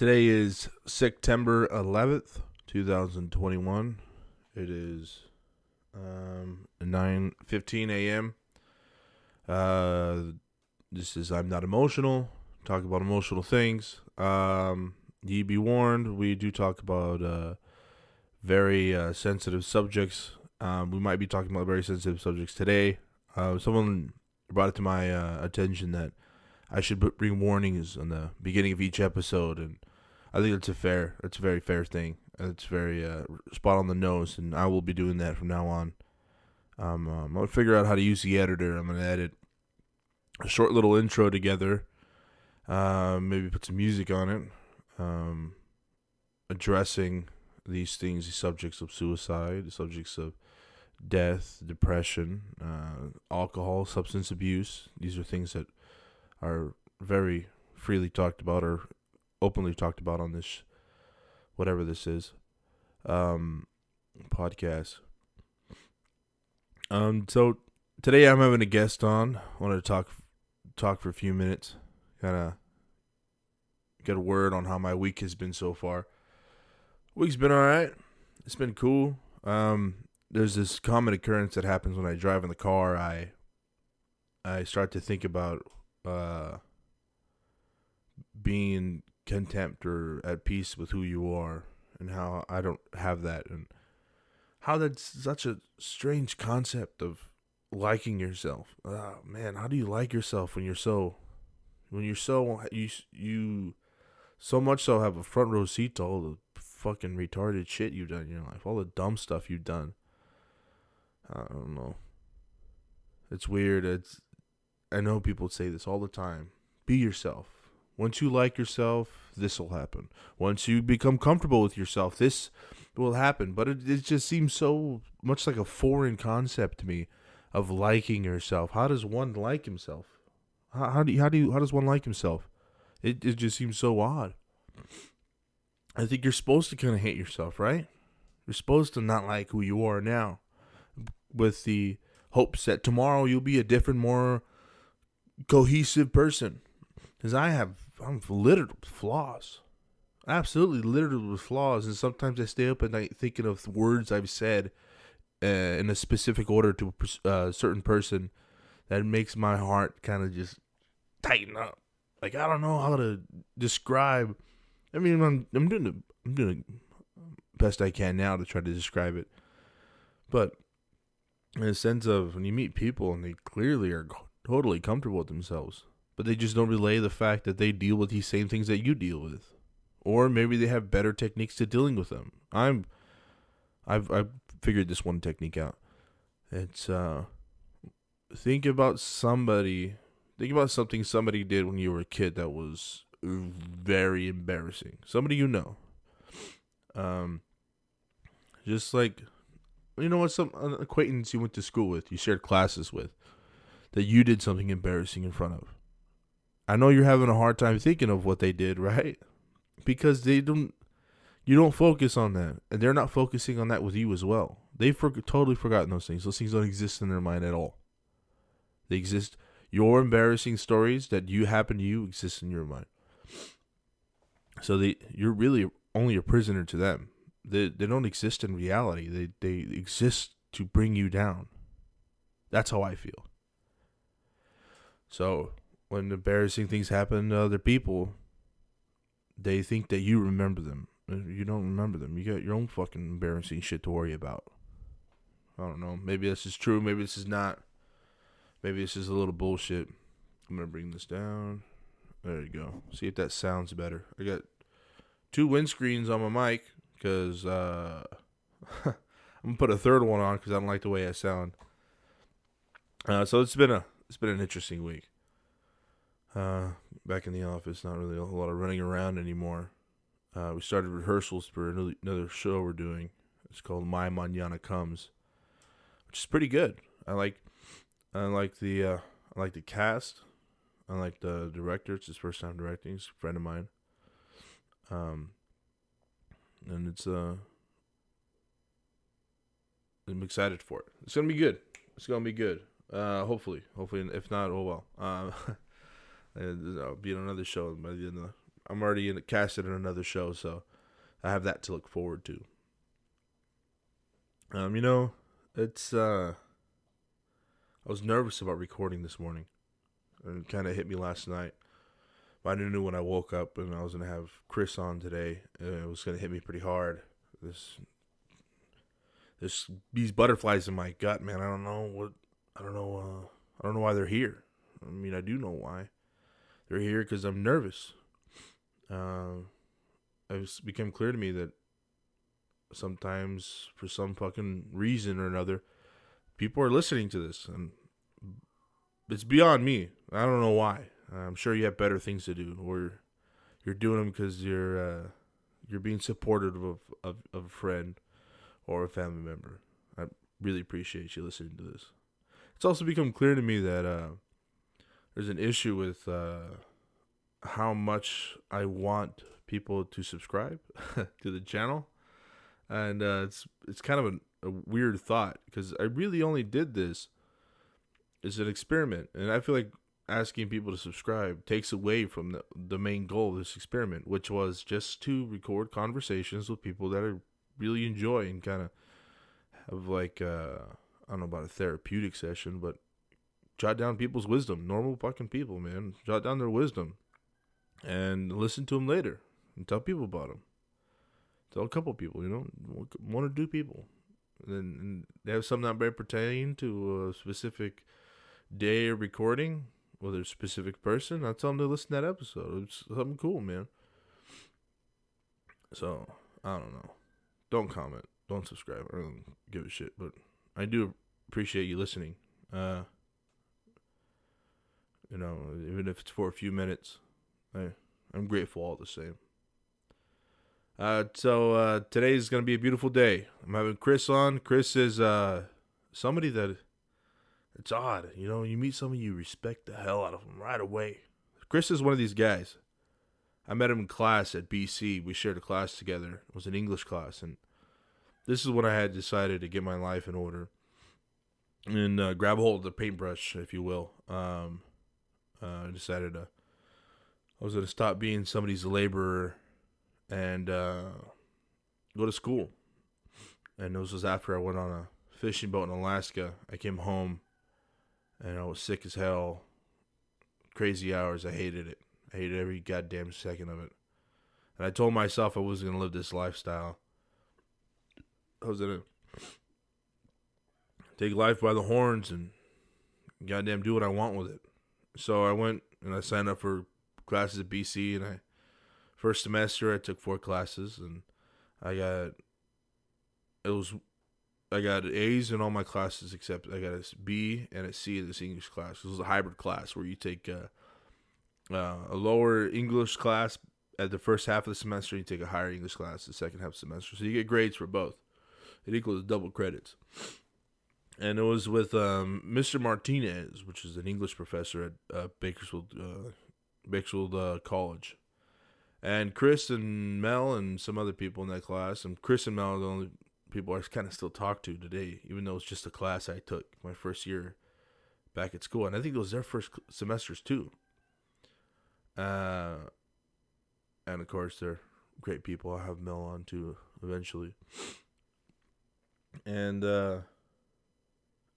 Today is September 11th, 2021. It is 9:15 a.m. This is I'm Not Emotional. Talk about emotional things. Ye be warned, we do talk about very sensitive subjects. We might be talking about very sensitive subjects today. Someone brought it to my attention that I should bring warnings on the beginning of each episode, and I think it's a very fair thing. It's very spot on the nose, and I will be doing that from now on. I'm gonna figure out how to use the editor. I'm gonna edit a short little intro together. Maybe put some music on it, addressing these things, the subjects of suicide, the subjects of death, depression, alcohol, substance abuse. These are things that are very freely talked about or openly talked about on this, whatever this is, podcast. So today I'm having a guest on. I wanted to talk for a few minutes, kind of get a word on how my week has been so far. Week's been all right. It's been cool. There's this common occurrence that happens when I drive in the car. I start to think about being contempt or at peace with who you are, and how I don't have that, and how that's such a strange concept of liking yourself. Oh, man, how do you like yourself when you so much so have a front row seat to all the fucking retarded shit you've done in your life, all the dumb stuff you've done? I don't know. It's weird. I know people say this all the time. Be yourself. Once you like yourself, this will happen. Once you become comfortable with yourself, this will happen. But it just seems so much like a foreign concept to me of liking yourself. How does one like himself? How does one like himself? It just seems so odd. I think you're supposed to kind of hate yourself, right? You're supposed to not like who you are now, with the hopes that tomorrow you'll be a different, more cohesive person. Because I'm littered with flaws. Absolutely littered with flaws. And sometimes I stay up at night thinking of words I've said in a specific order to a certain person that makes my heart kind of just tighten up. Like, I don't know how to describe. I mean, I'm doing the best I can now to try to describe it. But in a sense of when you meet people and they clearly are totally comfortable with themselves, but they just don't relay the fact that they deal with these same things that you deal with, or maybe they have better techniques to dealing with them. I've figured this one technique out. It's think about something somebody did when you were a kid that was very embarrassing. Somebody you know. Just like, you know what, some acquaintance you went to school with, you shared classes with, that you did something embarrassing in front of. I know you're having a hard time thinking of what they did, right? Because you don't focus on that, and they're not focusing on that with you as well. They've totally forgotten those things. Those things don't exist in their mind at all. They exist. Your embarrassing stories that happen to you exist in your mind. So you're really only a prisoner to them. They don't exist in reality. They exist to bring you down. That's how I feel. So when embarrassing things happen to other people, they think that you remember them. You don't remember them. You got your own fucking embarrassing shit to worry about. I don't know. Maybe this is true. Maybe this is not. Maybe this is a little bullshit. I'm going to bring this down. There you go. See if that sounds better. I got 2 windscreens on my mic because I'm going to put a third one on because I don't like the way I sound. So it's been an interesting week. Back in the office, not really a lot of running around anymore. We started rehearsals for another show we're doing. It's called My Mañana Comes, which is pretty good. I like the cast. I like the director. It's his first time directing. He's a friend of mine. And I'm excited for it. It's gonna be good. Hopefully. If not, oh well. I'll be on another show by the end of I'm already casted in another show, so I have that to look forward to. It's I was nervous about recording this morning. It kind of hit me last night. But I knew when I woke up and I was gonna have Chris on today, it was gonna hit me pretty hard. These butterflies in my gut, man. I don't know. I don't know why they're here. I mean, I do know why they're here, because I'm nervous. It's become clear to me that sometimes, for some fucking reason or another, people are listening to this, and it's beyond me. I don't know why. I'm sure you have better things to do, or you're doing them because you're being supportive of a friend or a family member. I really appreciate you listening to this. It's also become clear to me that there's an issue with how much I want people to subscribe to the channel, and it's kind of a weird thought, because I really only did this as an experiment, and I feel like asking people to subscribe takes away from the main goal of this experiment, which was just to record conversations with people that I really enjoy and kind of have like I don't know about a therapeutic session, but jot down people's wisdom. Normal fucking people, man. Jot down their wisdom and listen to them later and tell people about them. Tell a couple people, one or two people. And they have something that may pertain to a specific day of recording, whether it's a specific person. I'll tell them to listen to that episode. It's something cool, man. So, I don't know. Don't comment. Don't subscribe. I don't give a shit. But I do appreciate you listening. Even if it's for a few minutes, I'm grateful all the same. So today's going to be a beautiful day. I'm having Chris on. Chris is somebody that, it's odd. You meet somebody, you respect the hell out of them right away. Chris is one of these guys. I met him in class at BC. We shared a class together. It was an English class. And this is when I had decided to get my life in order and grab a hold of the paintbrush, if you will. I decided I was going to stop being somebody's laborer and go to school. And this was after I went on a fishing boat in Alaska. I came home and I was sick as hell. Crazy hours. I hated it. I hated every goddamn second of it. And I told myself I wasn't going to live this lifestyle. I was going to take life by the horns and goddamn do what I want with it. So I went and I signed up for classes at BC, and first semester I took 4 classes, and I got A's in all my classes except I got a B and a C in this English class. This was a hybrid class where you take a lower English class at the first half of the semester, and you take a higher English class the second half of the semester. So you get grades for both. It equals double credits. And it was with Mr. Martinez, which is an English professor at Bakersfield College. And Chris and Mel and some other people in that class. And Chris and Mel are the only people I kind of still talk to today, even though it's just a class I took my first year back at school. And I think it was their first semesters too. And of course, they're great people. I'll have Mel on too eventually. And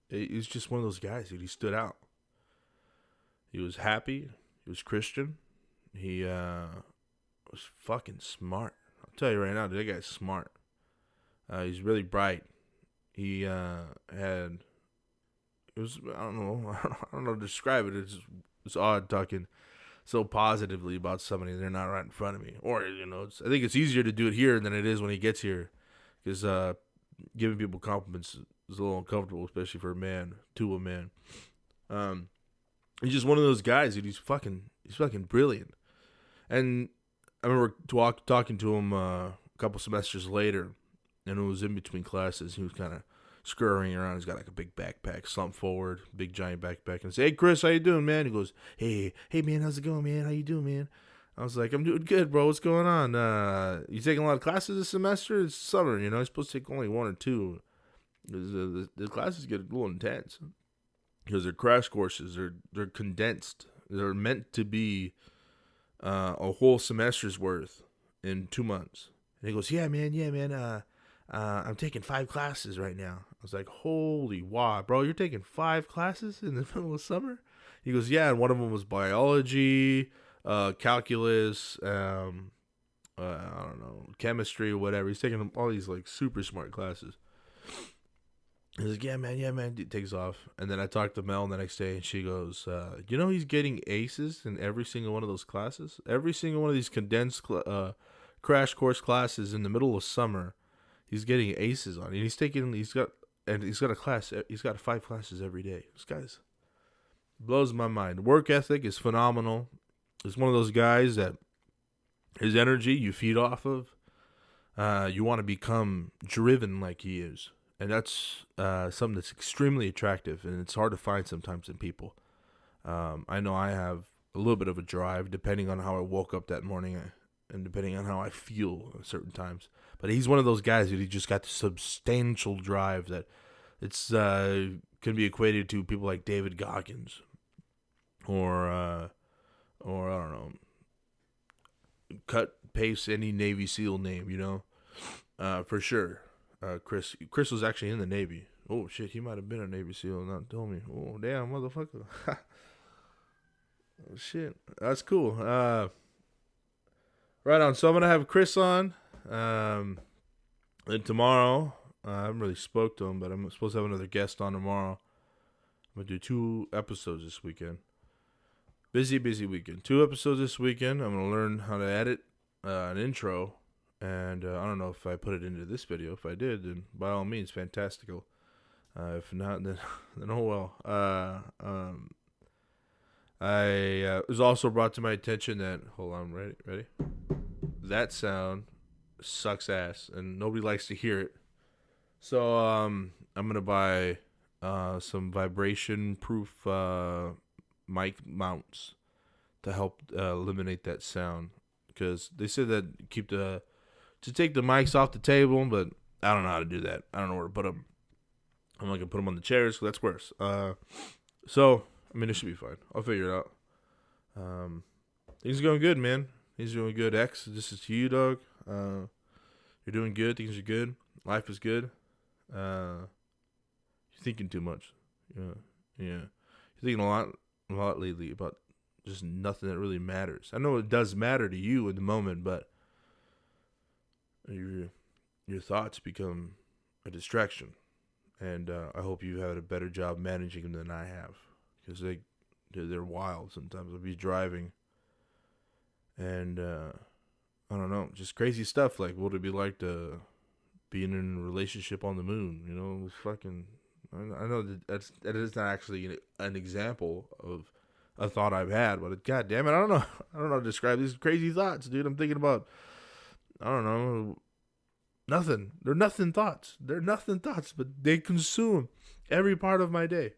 he's just one of those guys, dude. He stood out. He was happy. He was Christian. He was fucking smart. I'll tell you right now, dude, that guy's smart. He's really bright. He had, it was, I don't know how to describe it. It's odd talking so positively about somebody they're not right in front of me. Or, I think it's easier to do it here than it is when he gets here. Because giving people compliments is a little uncomfortable, especially for a man, to a man. He's just one of those guys, dude. He's fucking brilliant. And I remember talking to him a couple semesters later, and it was in between classes. He was kind of scurrying around. He's got like a big backpack, slumped forward, big giant backpack. And I say, "Hey, Chris, how you doing, man?" He goes, Hey, man, how's it going, man? How you doing, man? I was like, "I'm doing good, bro. What's going on? You taking a lot of classes this semester? It's summer, You're supposed to take only 1 or 2. The classes get a little intense because they're crash courses. They're condensed. They're meant to be a whole semester's worth in 2 months. And he goes, yeah, man. I'm taking 5 classes right now. I was like, holy wow, bro, you're taking 5 classes in the middle of summer? He goes, yeah, and one of them was biology, calculus, I don't know, chemistry or whatever. He's taking all these like super smart classes. He's like, yeah, man. He takes off. And then I talked to Mel the next day, and she goes, he's getting aces in every single one of those classes? Every single one of these condensed crash course classes in the middle of summer, he's getting aces on. And he's got a class. He's got 5 classes every day. This guy's blows my mind. Work ethic is phenomenal. He's one of those guys that his energy you feed off of. You want to become driven like he is. And that's something that's extremely attractive, and it's hard to find sometimes in people. I know I have a little bit of a drive, depending on how I woke up that morning and depending on how I feel at certain times. But he's one of those guys that he just got the substantial drive that it's can be equated to people like David Goggins or I don't know, cut paste any Navy SEAL name, for sure. Chris was actually in the Navy. Oh shit, he might have been a Navy SEAL and not told me. Oh damn, motherfucker. Oh shit, that's cool. Right on. So I'm gonna have Chris on. And tomorrow, I haven't really spoke to him, but I'm supposed to have another guest on tomorrow. I'm gonna do 2 episodes this weekend. Busy weekend. 2 episodes this weekend. I'm gonna learn how to edit an intro. And I don't know if I put it into this video. If I did, then by all means, fantastical. If not, then oh well. It was also brought to my attention that, hold on, ready? That sound sucks ass, and nobody likes to hear it. So I'm gonna buy some vibration-proof mic mounts to help eliminate that sound, because they said that to take the mics off the table, but I don't know how to do that. I don't know where to put them. I'm not going to put them on the chairs, so that's worse. So, I mean, it should be fine. I'll figure it out. Things are going good, man. Things are going good. X, this is to you, dog. You're doing good. Things are good. Life is good. You're thinking too much. Yeah. You're thinking a lot lately about just nothing that really matters. I know it does matter to you in the moment, but your thoughts become a distraction, and I hope you had a better job managing them than I have, because they're wild. Sometimes I'll be driving, and I don't know, just crazy stuff like what it'd be like to be in a relationship on the moon. Fucking. I know that is not actually an example of a thought I've had, but god damn it, I don't know how to describe these crazy thoughts, dude. I'm thinking about, I don't know, nothing. They're nothing thoughts. But they consume every part of my day.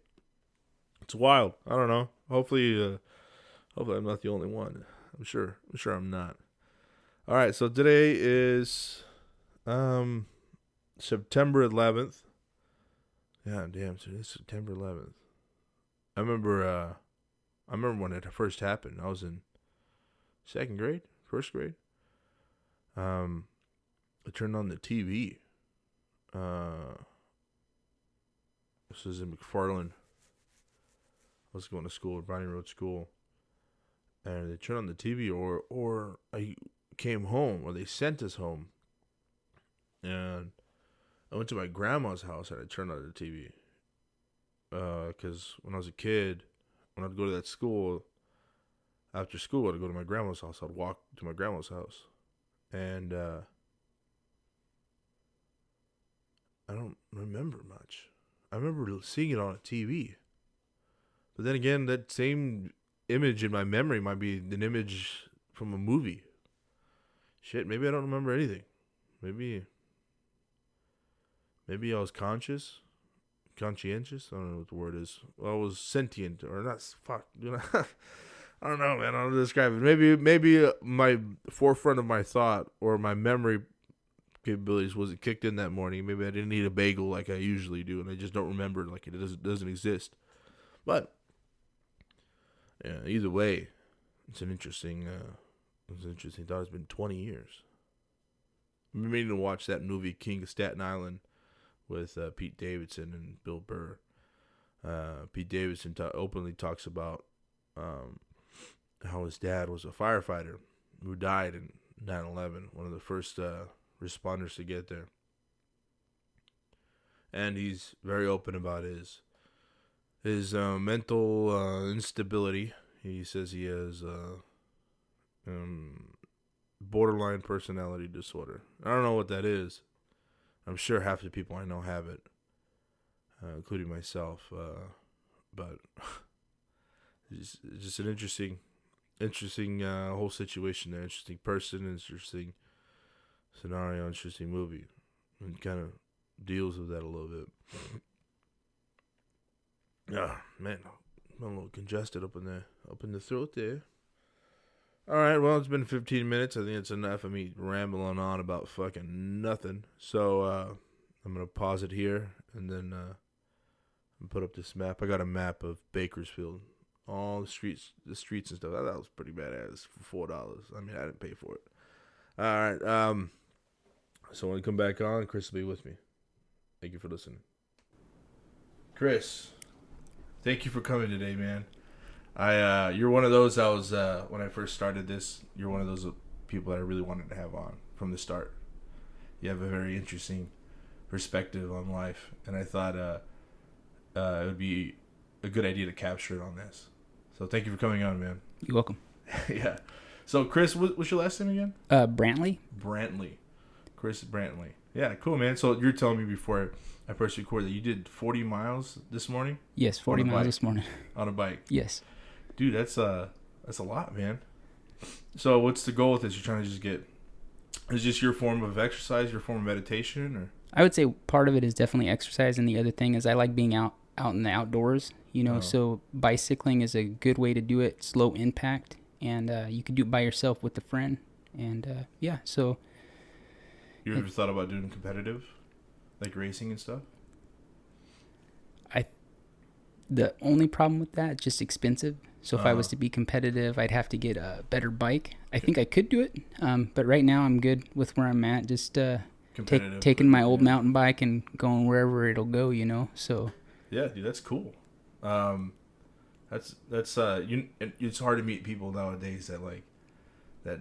It's wild. I don't know. Hopefully I'm not the only one. I'm sure I'm not. All right, so today is September 11th. Yeah, damn. So it's September 11th. I remember when it first happened. I was in 2nd grade, 1st grade. I turned on the TV. This is in McFarland. I was going to school at Browning Road School. And they turned on the TV, or I came home, or they sent us home. And I went to my grandma's house and I turned on the TV. Because when I was a kid, when I'd go to that school, after school, I'd go to my grandma's house. I'd walk to my grandma's house. And I don't remember much. I remember seeing it on a TV. But then again, that same image in my memory might be an image from a movie. Shit, maybe I don't remember anything. Maybe I was conscientious. I don't know what the word is. Well, I was sentient, or not. Fuck, I don't know, man. I don't know how to describe it. Maybe my forefront of my thought or my memory capabilities wasn't kicked in that morning. Maybe I didn't eat a bagel like I usually do, and I just don't remember it, like it doesn't exist. But yeah, either way, it's an interesting It's interesting. I thought it's been 20 years. I've been meaning to watch that movie King of Staten Island with Pete Davidson and Bill Burr. Pete Davidson openly talks about how his dad was a firefighter who died in 9/11, one of the first responders to get there. And he's very open about his mental instability. He says he has borderline personality disorder. I don't know what that is. I'm sure half the people I know have it, including myself. But it's just an interesting whole situation there. Interesting person, interesting scenario, interesting movie. And kind of deals with that a little bit. Ah, man, I'm a little congested up in the throat there. All right, well, it's been 15 minutes. I think it's enough of me rambling on about fucking nothing. So I'm gonna pause it here and then put up this map. I got a map of Bakersfield, all the streets and stuff. That was pretty badass for $4. I mean, I didn't pay for it. All right. So when we come back on, Chris will be with me. Thank you for listening. Chris, thank you for coming today, man. You're one of those I was, when I first started this, you're one of those people that I really wanted to have on from the start. You have a very interesting perspective on life, and I thought it would be a good idea to capture it on this. So thank you for coming on, man. You're welcome. Yeah. So Chris, what's your last name again? Brantley. Brantley. Chris Brantley. Yeah, cool, man. So you're telling me before I pressed record that you did 40 miles this morning? Yes, 40 miles this morning. On a bike? Yes. Dude, that's a lot, man. So what's the goal with this? You're trying to just is this your form of exercise, your form of meditation? Or I would say part of it is definitely exercise, and the other thing is I like being out in the outdoors, so bicycling is a good way to do it, slow impact, and you could do it by yourself with a friend, and so. You ever thought about doing competitive, like racing and stuff? The only problem with that is just expensive. So if I was to be competitive, I'd have to get a better bike. I think I could do it, but right now I'm good with where I'm at. Just taking my old mountain bike and going wherever it'll go, So yeah, dude, that's cool. That's it's hard to meet people nowadays that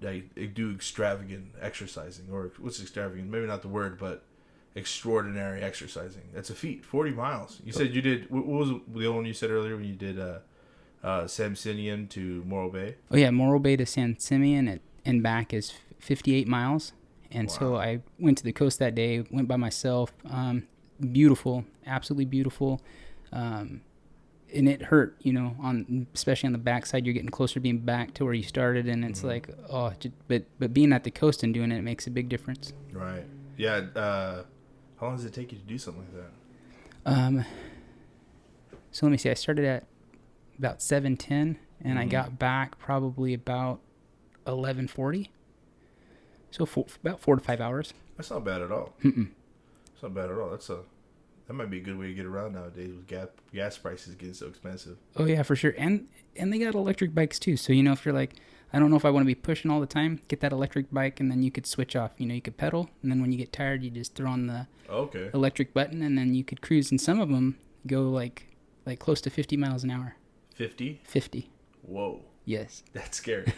they do extravagant exercising, or what's extravagant? Maybe not the word, but extraordinary exercising. That's a feat. 40 miles. You said you did. What was the one you said earlier when you did San Simeon to Morro Bay? Oh yeah, Morro Bay to San Simeon and back is 58 miles. And wow. So I went to the coast that day. Went by myself. Beautiful, absolutely beautiful. And it hurt, especially on the backside. You're getting closer to being back to where you started, and it's like, but being at the coast and doing it makes a big difference. Right. Yeah. How long does it take you to do something like that? So let me see. I started at about 7:10, and I got back probably about 11:40. So about 4 to 5 hours. That's not bad at all. It's not bad at all. That might be a good way to get around nowadays with gas prices getting so expensive. Oh yeah, for sure. And they got electric bikes too. So if you're like, I don't know if I want to be pushing all the time, get that electric bike, and then you could switch off. You could pedal, and then when you get tired, you just throw on the electric button, and then you could cruise. And some of them go like close to 50 miles an hour. 50? 50. Whoa. Yes. That's scary.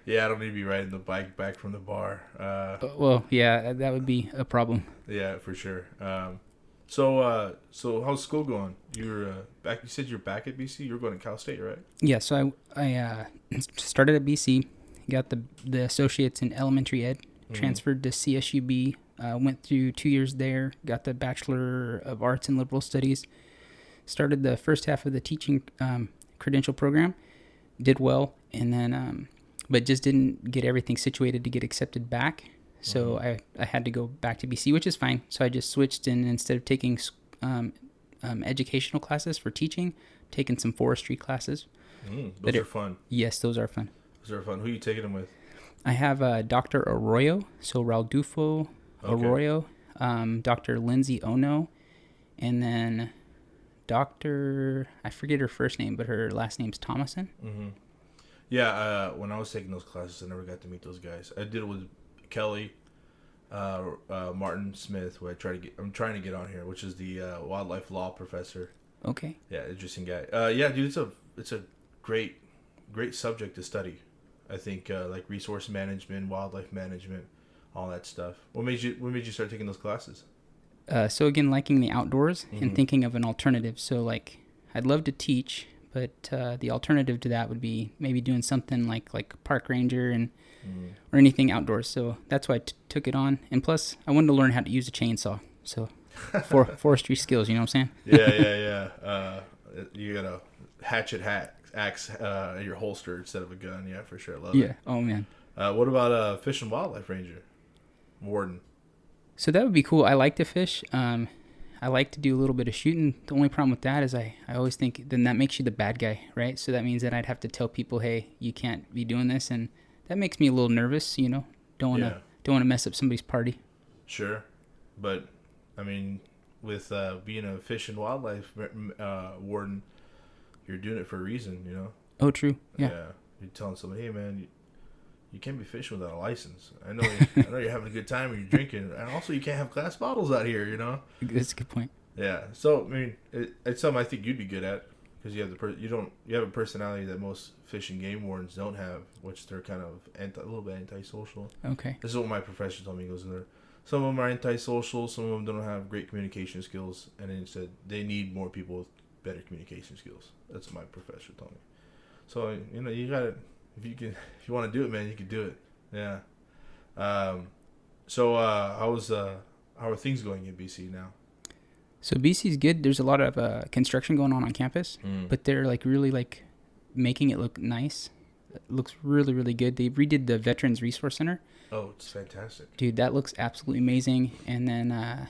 Yeah, I don't need to be riding the bike back from the bar. Well, yeah, that would be a problem. Yeah, for sure. So how's school going? You're back. You said you're back at BC. You're going to Cal State, right? Yeah. So I started at BC, got the associates in elementary ed, transferred to CSUB, went through 2 years there, got the Bachelor of Arts in Liberal Studies, started the first half of the teaching credential program, did well, and then but just didn't get everything situated to get accepted back. So I had to go back to BC, which is fine. So I just switched, and instead of taking educational classes for teaching, taking some forestry classes. Those are fun. Yes, those are fun. Those are fun. Who are you taking them with? I have Dr. Arroyo, so Raldulfo Arroyo, Dr. Lindsay Ono, and then Dr. I forget her first name, but her last name's Thomason. Yeah, when I was taking those classes, I never got to meet those guys. I did it with Kelly, Martin Smith, who I'm trying to get on here, which is the wildlife law professor. Okay. Yeah, interesting guy. Yeah, dude, it's a great subject to study. I think like resource management, wildlife management, all that stuff. What made you start taking those classes? So again, liking the outdoors and thinking of an alternative. So like, I'd love to teach, but the alternative to that would be maybe doing something like park ranger and or anything outdoors. So that's why I took it on. And plus, I wanted to learn how to use a chainsaw. So forestry skills, you know what I'm saying? Yeah. You got a hatchet axe in your holster instead of a gun. Yeah, for sure. Love it. Yeah. Oh man. What about fish and wildlife ranger, warden? So that would be cool. I like to fish. I like to do a little bit of shooting. The only problem with that is I always think then that makes you the bad guy, right? So that means that I'd have to tell people, hey, you can't be doing this, and that makes me a little nervous. You know, don't want to mess up somebody's party. Sure, but I mean, with being a fish and wildlife warden, you're doing it for a reason, you know. Oh, true. Yeah. You're telling somebody, hey, man, you can't be fishing without a license. I know you're having a good time when you're drinking, and also you can't have glass bottles out here, you know. That's a good point. Yeah. So I mean, it's something I think you'd be good at because you have a personality that most fish and game wardens don't have, which they're kind of a little bit antisocial. Okay. This is what my professor told me. He goes in there. Some of them are antisocial. Some of them don't have great communication skills, and then he said they need more people with better communication skills. That's what my professor told me. So you got to. If you want to do it, man, you can do it. Yeah. So how are things going in BC now? So BC's good. There's a lot of construction going on campus, but they're like really like making it look nice. It looks really, really good. They redid the Veterans Resource Center. Oh, it's fantastic. Dude, that looks absolutely amazing. And then,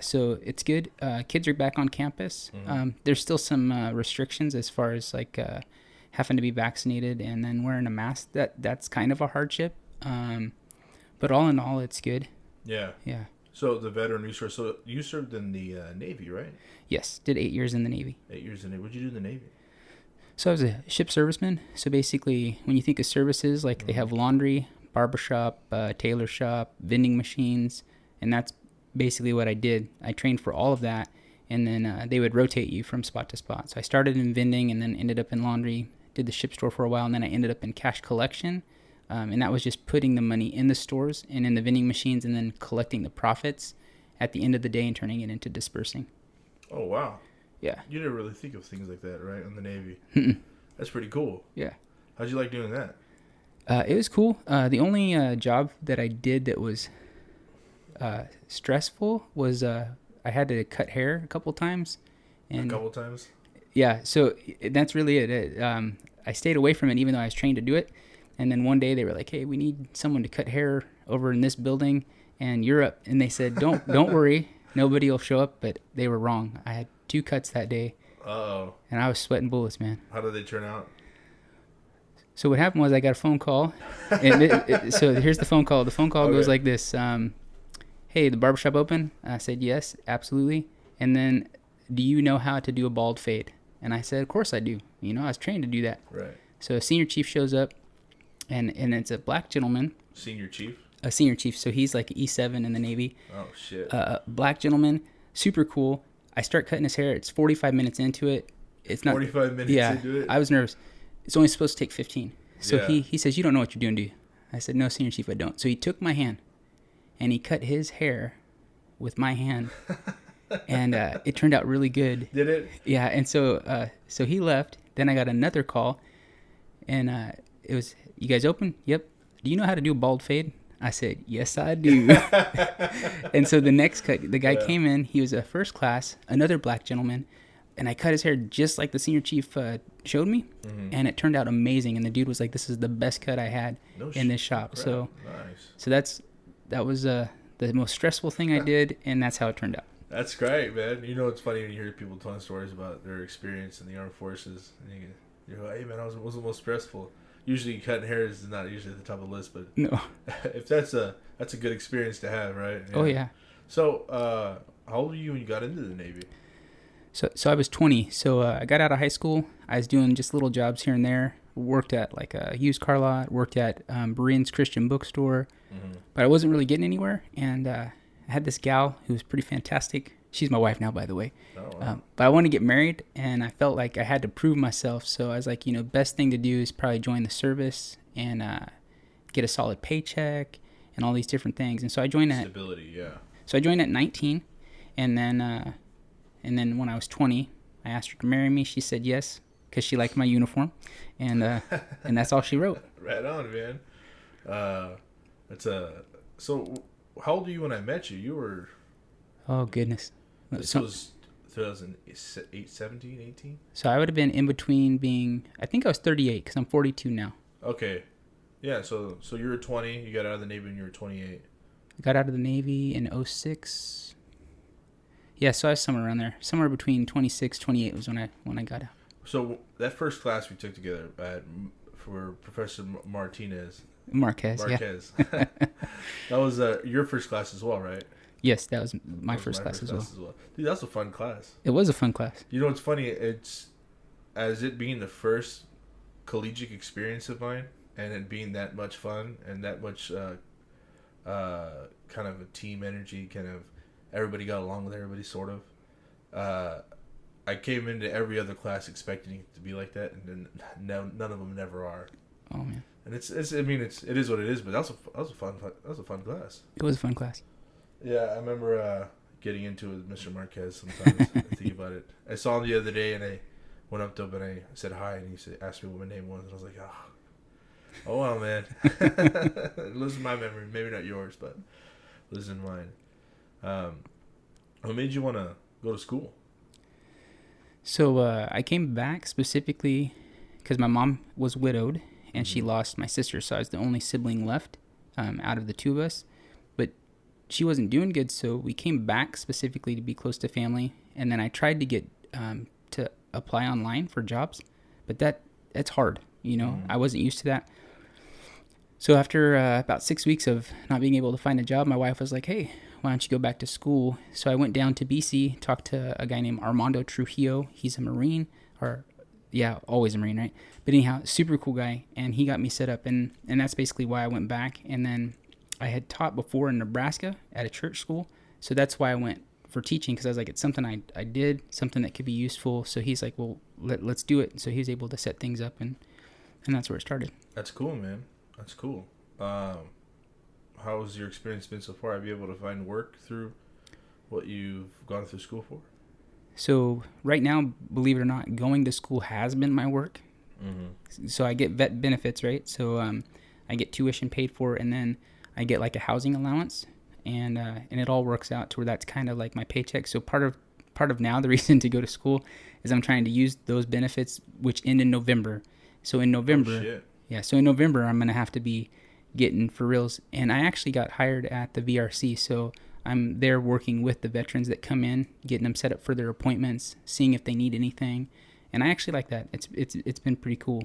so it's good. Kids are back on campus. There's still some restrictions as far as like having to be vaccinated and then wearing a mask. That's kind of a hardship. But all in all, it's good. Yeah. Yeah. So the veteran resource. So you served in the Navy, right? Yes, did 8 years in the Navy. 8 years in the Navy. What'd you do in the Navy? So I was a ship serviceman. So basically, when you think of services, like they have laundry, barbershop, tailor shop, vending machines, and that's basically what I did. I trained for all of that, and then they would rotate you from spot to spot. So I started in vending and then ended up in laundry, did the ship store for a while, and then I ended up in cash collection. And that was just putting the money in the stores and in the vending machines and then collecting the profits at the end of the day and turning it into dispersing. Oh, wow. Yeah. You never really think of things like that, right, in the Navy? Mm-mm. That's pretty cool. Yeah. How'd you like doing that? It was cool. The only job that I did that was stressful was I had to cut hair a couple times. A couple times? Yeah, so that's really it. I stayed away from it even though I was trained to do it. And then one day they were like, hey, we need someone to cut hair over in this building and you're up. And they said, don't worry, nobody will show up. But they were wrong. I had 2 cuts that day. Uh-oh. And I was sweating bullets, man. How did they turn out? So what happened was I got a phone call. And so here's the phone call. The phone call goes like this. Hey, the barbershop open? I said, yes, absolutely. And then, do you know how to do a bald fade? And I said, of course I do. You know, I was trained to do that. Right. So a senior chief shows up, and it's a black gentleman. Senior chief? A senior chief. So he's like E7 in the Navy. Oh, shit. Black gentleman, super cool. I start cutting his hair. It's 45 minutes into it. It's not 45 minutes into it? I was nervous. It's only supposed to take 15. So Yeah. he says, you don't know what you're doing, do you? I said, no, senior chief, I don't. So he took my hand, and he cut his hair with my hand. And it turned out really good. Did it? Yeah, and so he left. Then I got another call, and it was, you guys open? Yep. Do you know how to do a bald fade? I said, yes, I do. And so the next cut, the guy came in. He was a first class, another black gentleman, and I cut his hair just like the senior chief showed me, and it turned out amazing. And the dude was like, this is the best cut I had in this shop. Crap. So, nice. So that was the most stressful thing I did, and that's how it turned out. That's great, man. You know, it's funny when you hear people telling stories about their experience in the armed forces. And you're like, hey, man, what was the most stressful? Usually, cutting hair is not usually at the top of the list, but no, if that's a good experience to have, right? Yeah. Oh yeah. So, how old were you when you got into the Navy? So I was 20. So I got out of high school. I was doing just little jobs here and there. worked at like a used car lot, worked at Berean's Christian bookstore, Mm-hmm. but I wasn't really getting anywhere. And I had this gal who was pretty fantastic. She's my wife now, by the way. Oh, wow. But I wanted to get married, and I felt like I had to prove myself. So I was like, best thing to do is probably join the service and get a solid paycheck and all these different things. And so I joined at Stability, yeah. So I joined at 19, and then when I was 20, I asked her to marry me. She said yes because she liked my uniform, and that's all she wrote. Right on, man. So how old were you when I met you? You were... Oh, goodness. This was 2008, 17, 18? So I would have been in between being... I think I was 38 because I'm 42 now. Okay. Yeah, so you were 20. You got out of the Navy when you were 28. I got out of the Navy in 06. Yeah, so I was somewhere around there. Somewhere between 26, 28 was when I got out. So that first class we took together for Professor Marquez. Yeah. That was your first class as well, right? Yes, that was my first class as well. Dude, that's a fun class. It was a fun class. You know what's funny? It's as it being the first collegiate experience of mine, and it being that much fun and that much kind of a team energy, kind of everybody got along with everybody, sort of. I came into every other class expecting it to be like that, and then none of them never are. Oh man! And it is what it is, but that was a fun class. It was a fun class. Yeah, I remember getting into it with Mr. Marquez sometimes. I think about it. I saw him the other day, and I went up to him and I said hi, and he asked me what my name was, and I was like, oh well, man. Listen to my memory, maybe not yours, but listen to mine. What made you want to go to school? So I came back specifically because my mom was widowed and she lost my sister, so I was the only sibling left out of the two of us. But she wasn't doing good, so we came back specifically to be close to family. And then I tried to get to apply online for jobs, but that's hard. I wasn't used to that. So after about 6 weeks of not being able to find a job, my wife was like, hey, why don't you go back to school? So I went down to BC, talked to a guy named Armando Trujillo. He's a Marine, always a Marine, right? But anyhow, super cool guy, and he got me set up, and that's basically why I went back. And then I had taught before in Nebraska at a church school, so that's why I went for teaching, because I was like, it's something I did, something that could be useful. So he's like, well, let's do it. So he was able to set things up, and that's where it started. That's cool, man. That's cool. How has your experience been so far? Have you been able to find work through what you've gone through school for? So right now, believe it or not, going to school has been my work. Mm-hmm. So I get vet benefits, right? So I get tuition paid for, and then I get like a housing allowance, and it all works out to where that's kind of like my paycheck. So part of now the reason to go to school is I'm trying to use those benefits, which end in November. So in November, I'm gonna have to be getting for reals. And I actually got hired at the VRC, so I'm there working with the veterans that come in, getting them set up for their appointments, seeing if they need anything. And I actually like that. It's been pretty cool.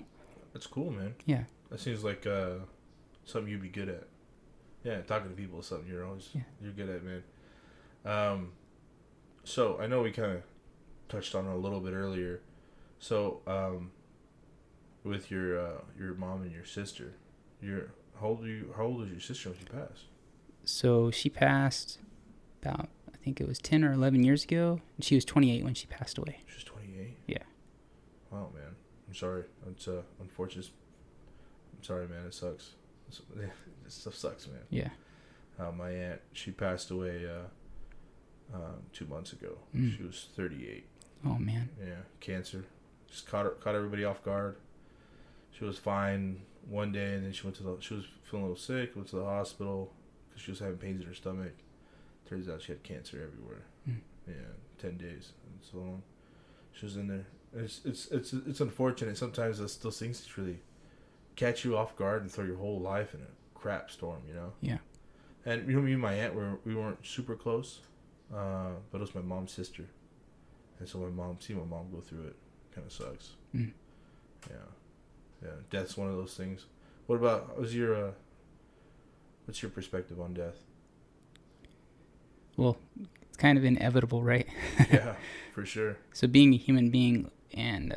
That's cool, man. Yeah. That seems like something you'd be good at. Yeah, talking to people is something you're good at, man. So I know we kind of touched on it a little bit earlier. So with your mom and your sister, how old was your sister when she passed? So she passed about, I think it was 10 or 11 years ago, and she was 28 when she passed away. She was 28? Yeah. Wow, man. I'm sorry. It's unfortunate. I'm sorry, man. It sucks. This stuff sucks, man. Yeah. My aunt, she passed away 2 months ago. She was 38. Oh, man. Yeah, cancer. Just caught everybody off guard. She was fine one day, and then she was feeling a little sick, went to the hospital because she was having pains in her stomach. Turns out she had cancer everywhere. Yeah, 10 days. And so long. She was in there. It's unfortunate. Sometimes those things just really catch you off guard and throw your whole life in a crap storm, Yeah. And me and my aunt we weren't super close, but it was my mom's sister, and so seeing my mom go through it kind of sucks. Yeah, death's one of those things. What about what's your perspective on death? Well, it's kind of inevitable, right? Yeah, for sure. So being a human being and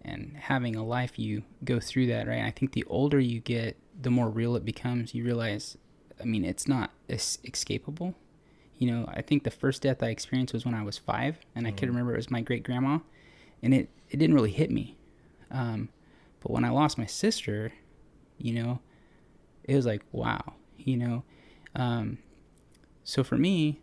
and having a life, you go through that, right? I think the older you get, the more real it becomes. You realize, I mean, it's not escapable. You know, I think the first death I experienced was when I was 5, and I could remember it was my great grandma, and it didn't really hit me. But when I lost my sister, you know, it was like, wow, you know. So for me,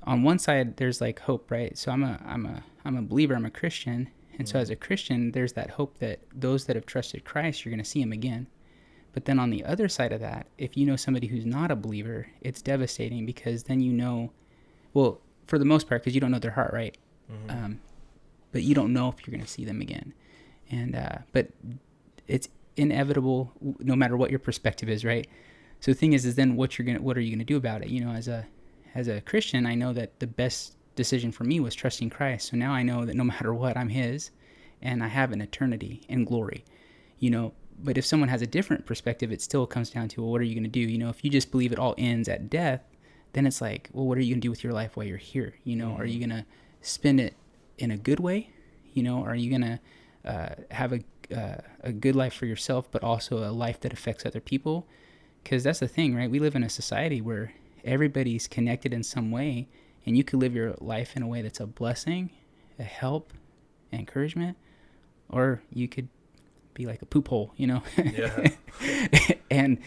on one side, there's like hope, right? So I'm a believer, I'm a Christian. And so as a Christian, there's that hope that those that have trusted Christ, you're going to see him again. But then on the other side of that, if you know somebody who's not a believer, it's devastating, because then you know, well, for the most part, because you don't know their heart, right? But you don't know if you're going to see them again. And but it's inevitable, no matter what your perspective is, right? So the thing is then what are you going to do about it? You know, as a Christian, I know that the best decision for me was trusting Christ. So now I know that no matter what, I'm his, and I have an eternity in glory, you know. But if someone has a different perspective, it still comes down to, well, what are you going to do? You know, if you just believe it all ends at death, then it's like, well, what are you going to do with your life while you're here? You know, are you going to spend it in a good way? You know, are you going to have a good life for yourself, but also a life that affects other people? Because that's the thing, right? We live in a society where everybody's connected in some way, and you could live your life in a way that's a blessing, a help, encouragement, or you could be like a poop hole, you know. Yeah. and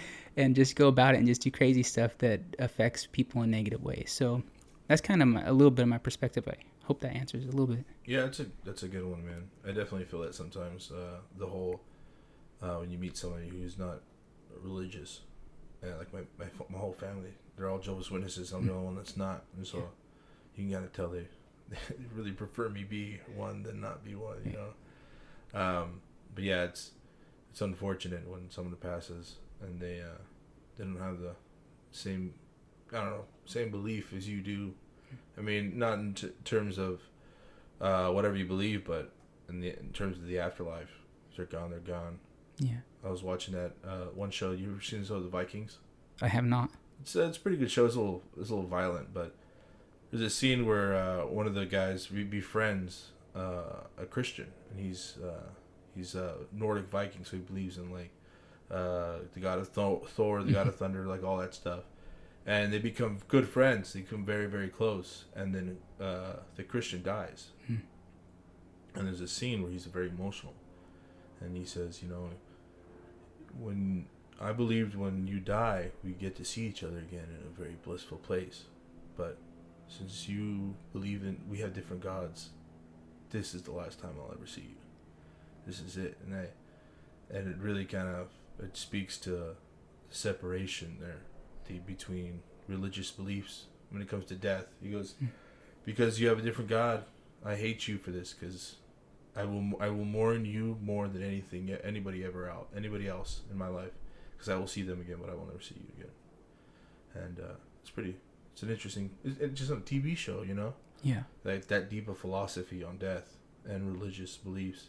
just go about it and just do crazy stuff that affects people in negative ways. So that's kind of a little bit of my perspective. I hope that answers a little bit. Yeah, that's a good one, man. I definitely feel that sometimes. The whole when you meet somebody who's not religious, like my whole family, they're all Jehovah's Witnesses. I'm the only one that's not, and so you can kind of tell they really prefer me be one than not be one, you know. But yeah, it's unfortunate when someone passes and they don't have the same belief as you do. I mean, not in terms of whatever you believe, but in terms of the afterlife. If they're gone, they're gone. Yeah. I was watching that one show. You ever seen the show The Vikings? I have not. It's a pretty good show. It's a little violent, but there's a scene where one of the guys befriends a Christian, and he's Nordic Viking, so he believes in like the god of Thor, the god of thunder, like all that stuff. And they become good friends. They become very, very close. And then the Christian dies. And there's a scene where he's very emotional, and he says, you know, when I believed when you die, we get to see each other again in a very blissful place. But since you believe we have different gods, this is the last time I'll ever see you. This is it. And it really kind of, it speaks to separation there between religious beliefs when it comes to death. He goes, because you have a different God, I hate you for this, because I will mourn you more than anybody else in my life, because I will see them again, but I will never see you again. And it's an interesting, it's just a TV show, you know? Yeah. Like that deep of philosophy on death and religious beliefs.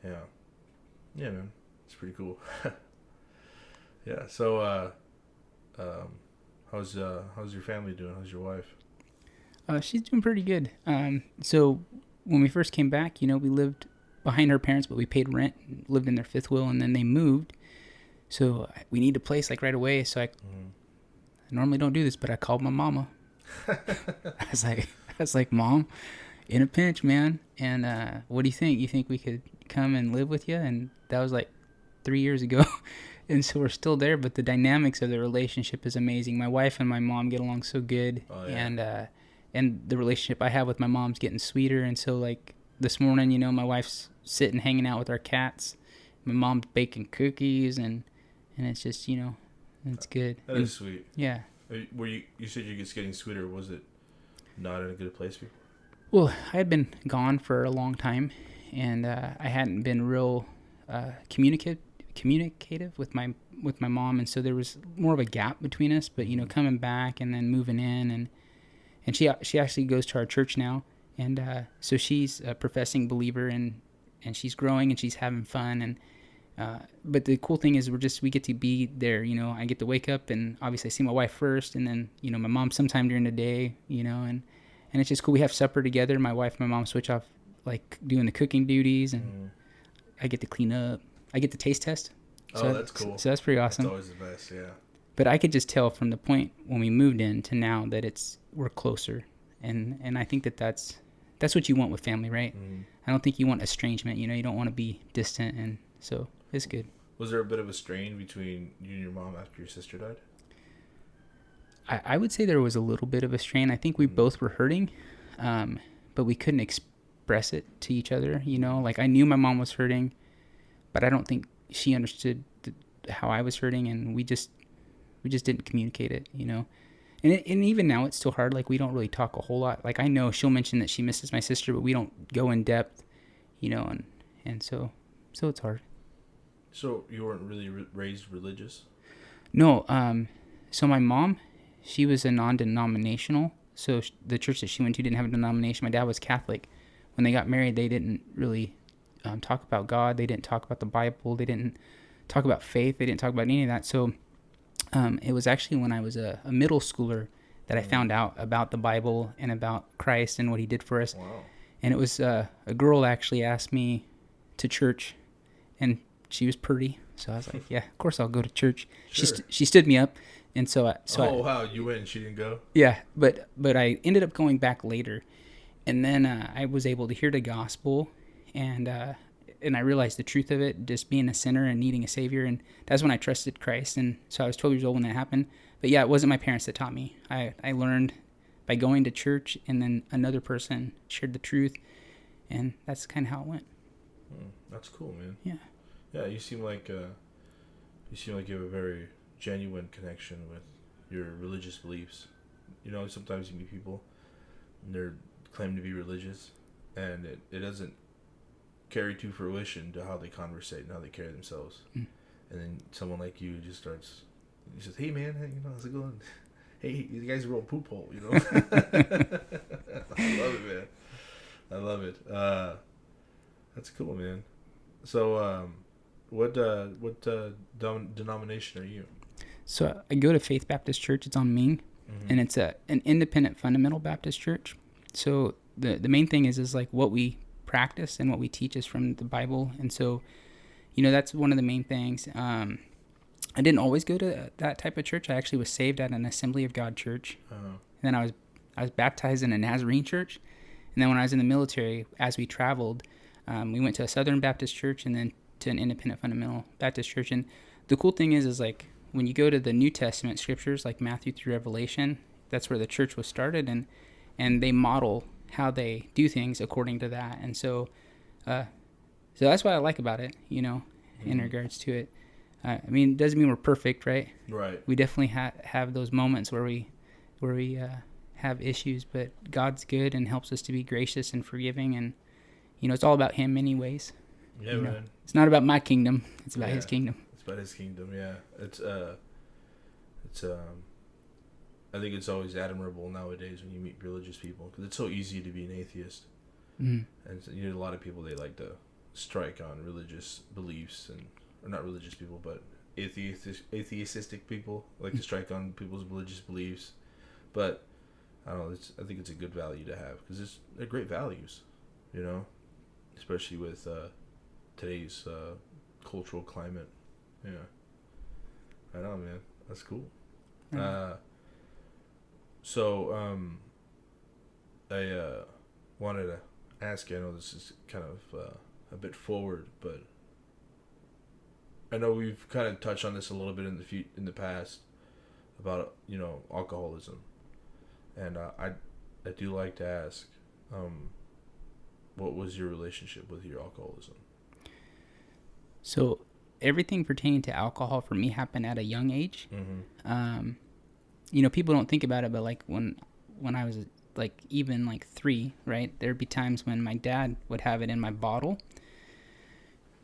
Yeah, man, it's pretty cool. Yeah. So, how's your family doing? How's your wife? She's doing pretty good. So when we first came back, you know, we lived behind her parents, but we paid rent, lived in their fifth wheel, and then they moved. So we need a place like right away. So I normally don't do this, but I called my mama. I was like, Mom, in a pinch, man. And what do you think? You think we could come and live with you? And that was like 3 years ago. And so we're still there, but the dynamics of the relationship is amazing. My wife and my mom get along so good. Oh, yeah. And the relationship I have with my mom's getting sweeter. And so like this morning, you know, my wife's sitting hanging out with our cats. My mom's baking cookies, and it's just, you know, it's good. That is sweet. Yeah. You said you're just getting sweeter. Was it not in a good place before? Well, I had been gone for a long time, and I hadn't been real communicative with my mom, and so there was more of a gap between us. But you know, coming back and then moving in, and she actually goes to our church now, and so she's a professing believer, and she's growing and she's having fun, and but the cool thing is we get to be there. You know, I get to wake up, and obviously I see my wife first, and then you know my mom sometime during the day. You know, and it's just cool. We have supper together. My wife and my mom switch off like doing the cooking duties, and I get to clean up. I get to taste test. So that's cool. So that's pretty awesome. That's always the best, yeah. But I could just tell from the point when we moved in to now that we're closer, and I think that's what you want with family, right? Mm. I don't think you want estrangement. You don't want to be distant, and so it's good. Was there a bit of a strain between you and your mom after your sister died? I would say there was a little bit of a strain. I think we both were hurting, but we couldn't express it to each other. Like I knew my mom was hurting, but I don't think she understood how I was hurting, and we just didn't communicate it. And even now it's still hard. Like we don't really talk a whole lot. Like I know she'll mention that she misses my sister, but we don't go in depth. And so it's hard. So you weren't really raised religious? No. So my mom, she was a non-denominational. So the church that she went to didn't have a denomination. My dad was Catholic. When they got married, they didn't really talk about God. They didn't talk about the Bible. They didn't talk about faith. They didn't talk about any of that. So it was actually when I was a middle schooler that I found out about the Bible and about Christ and what he did for us. Wow. And it was a girl actually asked me to church, and she was pretty. So I was like, yeah, of course I'll go to church. Sure. She stood me up. And so wow, you went and she didn't go? Yeah, but I ended up going back later. And then I was able to hear the gospel, and I realized the truth of it, just being a sinner and needing a savior. And that's when I trusted Christ. And so I was 12 years old when that happened. But yeah, it wasn't my parents that taught me. I learned by going to church, and then another person shared the truth. And that's kind of how it went. That's cool, man. Yeah. Yeah, you seem like you have a very genuine connection with your religious beliefs. Sometimes you meet people and they're claim to be religious, and it doesn't carry to fruition to how they conversate and how they carry themselves. And then someone like you just starts, he says, "Hey man, how's it going? Hey, you guys are all poop hole, I love it, man. I love it. That's cool, man. So, what denomination are you? So I go to Faith Baptist Church. It's on Ming, and it's an independent fundamental Baptist church. So the main thing is like what we practice and what we teach is from the Bible. And so, that's one of the main things. I didn't always go to that type of church. I actually was saved at an Assembly of God church. And then I was baptized in a Nazarene church. And then when I was in the military, as we traveled, we went to a Southern Baptist church and then to an independent fundamental Baptist church. And the cool thing is like when you go to the New Testament scriptures, like Matthew through Revelation, that's where the church was started, and they model how they do things according to that. And so that's what I like about it, in regards to it. It doesn't mean we're perfect, right? Right. We definitely have those moments where we have issues, but God's good and helps us to be gracious and forgiving, and it's all about Him anyways. Yeah, man. It's not about my kingdom; it's about His kingdom. It's about His kingdom. Yeah, it's I think it's always admirable nowadays when you meet religious people, because it's so easy to be an atheist, and a lot of people, they like to strike on religious beliefs, or not religious people, but atheistic people like to strike on people's religious beliefs. But I don't know. I think it's a good value to have, because they're great values, especially with today's cultural climate. Yeah. Right on, man. That's cool. So I wanted to ask you, I know this is kind of a bit forward, but I know we've kind of touched on this a little bit in the past about alcoholism, and I do like to ask, what was your relationship with your alcoholism? So everything pertaining to alcohol for me happened at a young age. People don't think about it, but like when I was like even like 3, right, there'd be times when my dad would have it in my bottle.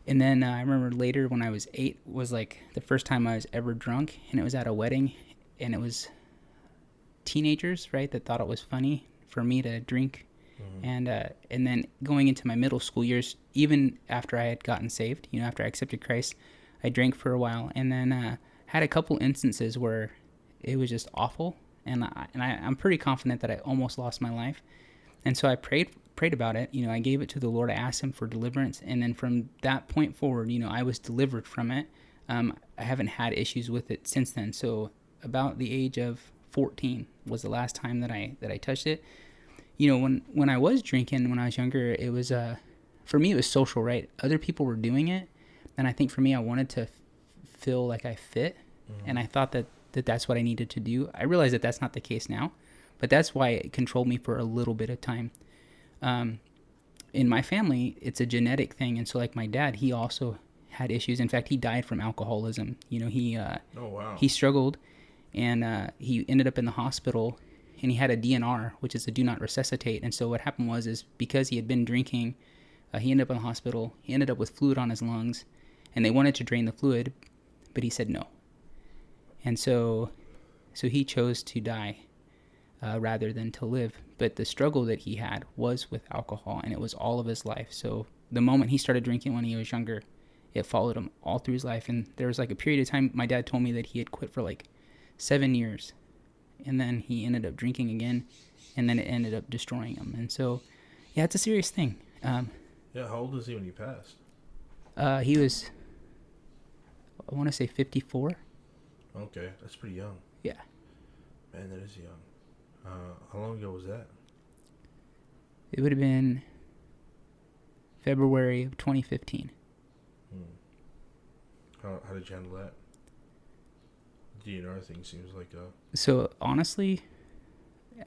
And then I remember later when I was 8 was like the first time I was ever drunk, and it was at a wedding, and it was teenagers, right, that thought it was funny for me to drink. And then going into my middle school years, even after I had gotten saved, after I accepted Christ, I drank for a while, and then had a couple instances where it was just awful, and I'm pretty confident that I almost lost my life. And so I prayed prayed about it. You know, I gave it to the Lord. I asked him for deliverance. And then from that point forward, you know, I was delivered from it. I haven't had issues with it since then. So about the age of 14 was the last time that I touched it. You know, when I was drinking when I was younger, it was for me it was social, right? Other people were doing it, and I think for me I wanted to feel like I fit, and I thought that's what I needed to do. I realize that that's not the case now, but that's why it controlled me for a little bit of time. In my family, it's a genetic thing, and so like my dad, he also had issues. In fact, he died from alcoholism. You know, he struggled, and he ended up in the hospital, and he had a DNR, which is a do not resuscitate. And so what happened is because he had been drinking, he ended up in the hospital. He ended up with fluid on his lungs, and they wanted to drain the fluid, but he said no. And so he chose to die rather than to live. But the struggle that he had was with alcohol, and it was all of his life. So the moment he started drinking when he was younger, it followed him all through his life. And there was like a period of time, my dad told me that he had quit for like 7 years, and then he ended up drinking again, and then it ended up destroying him. And so, yeah, it's a serious thing. Yeah, how old was he when he passed? He was, I want to say 54. Okay, that's pretty young. Yeah. Man, that is young. How long ago was that? It would have been February of 2015. How did you handle that? DNR thing seems like a... So, honestly,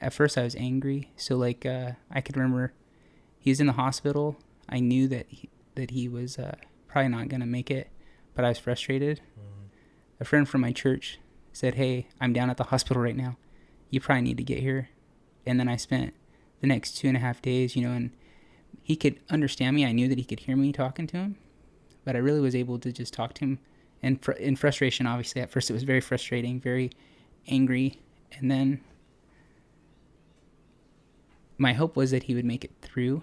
at first I was angry. So, like, I could remember he was in the hospital. I knew that he was probably not going to make it, but I was frustrated. A friend from my church said, "Hey, I'm down at the hospital right now. You probably need to get here." And then I spent the next 2.5 days, you know, and he could understand me. I knew that he could hear me talking to him, but I really was able to just talk to him. And in frustration, obviously, at first it was very frustrating, very angry. And then my hope was that he would make it through.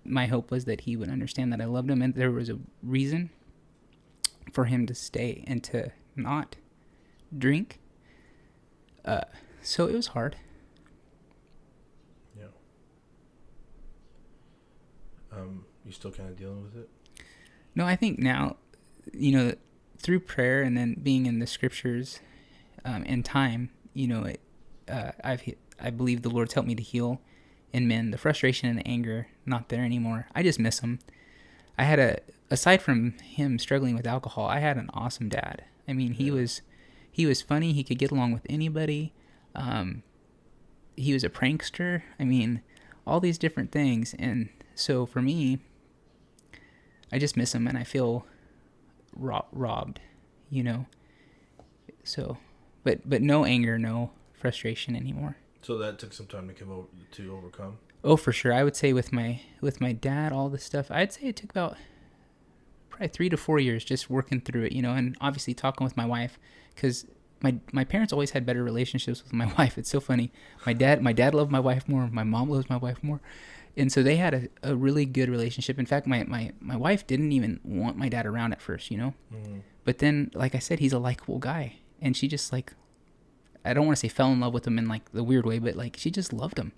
My hope was that he would understand that I loved him, and there was a reason for him to stay and to not drink. So it was hard. Yeah. You still kind of dealing with it? No, I think now, you know, through prayer and then being in the scriptures and time, you know, I believe the Lord's helped me to heal and mend the frustration and the anger. Not there anymore. I just miss him. I had aside from him struggling with alcohol, I had an awesome dad. I mean, he was funny. He could get along with anybody. He was a prankster. I mean, all these different things. And so for me, I just miss him, and I feel robbed, you know. So, but no anger, no frustration anymore. So that took some time to overcome? Oh, for sure. I would say with my dad, all this stuff, I'd say it took about probably 3 to 4 years just working through it, you know, and obviously talking with my wife, because my parents always had better relationships with my wife. It's so funny. My dad loved my wife more. My mom loves my wife more. And so they had a really good relationship. In fact, my wife didn't even want my dad around at first, you know. But then, like I said, he's a likable guy. And she just, like, I don't want to say fell in love with him in, like, the weird way, but, like, she just loved him.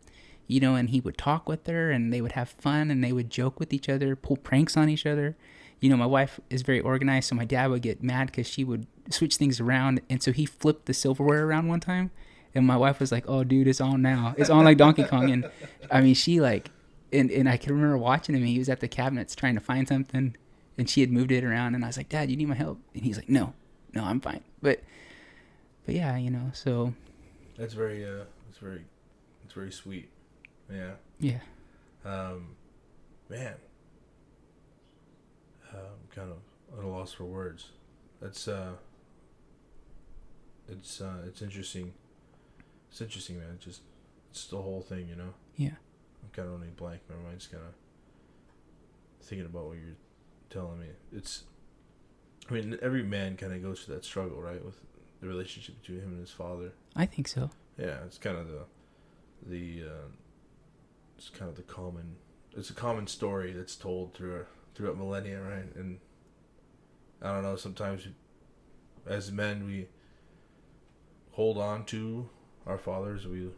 You know, and he would talk with her, and they would have fun, and they would joke with each other, pull pranks on each other. You know, my wife is very organized, so my dad would get mad because she would switch things around. And so he flipped the silverware around one time, and my wife was like, "Oh, dude, it's on now. It's on like Donkey Kong." And, I mean, she, like... And I can remember watching him. He was at the cabinets trying to find something, and she had moved it around. And I was like, "Dad, you need my help?" And he's like, "No, I'm fine." But yeah, you know. So that's very sweet. Yeah. Yeah. Man. I'm kind of at a loss for words. That's it's interesting. It's interesting, man. It's the whole thing, you know. Yeah. I'm kind of running blank. My mind's kind of thinking about what you're telling me. I mean, every man kind of goes through that struggle, right, with the relationship between him and his father. I think so. Yeah, it's kind of it's a common story that's told throughout millennia, right? And I don't know, sometimes as men we hold on to our fathers, we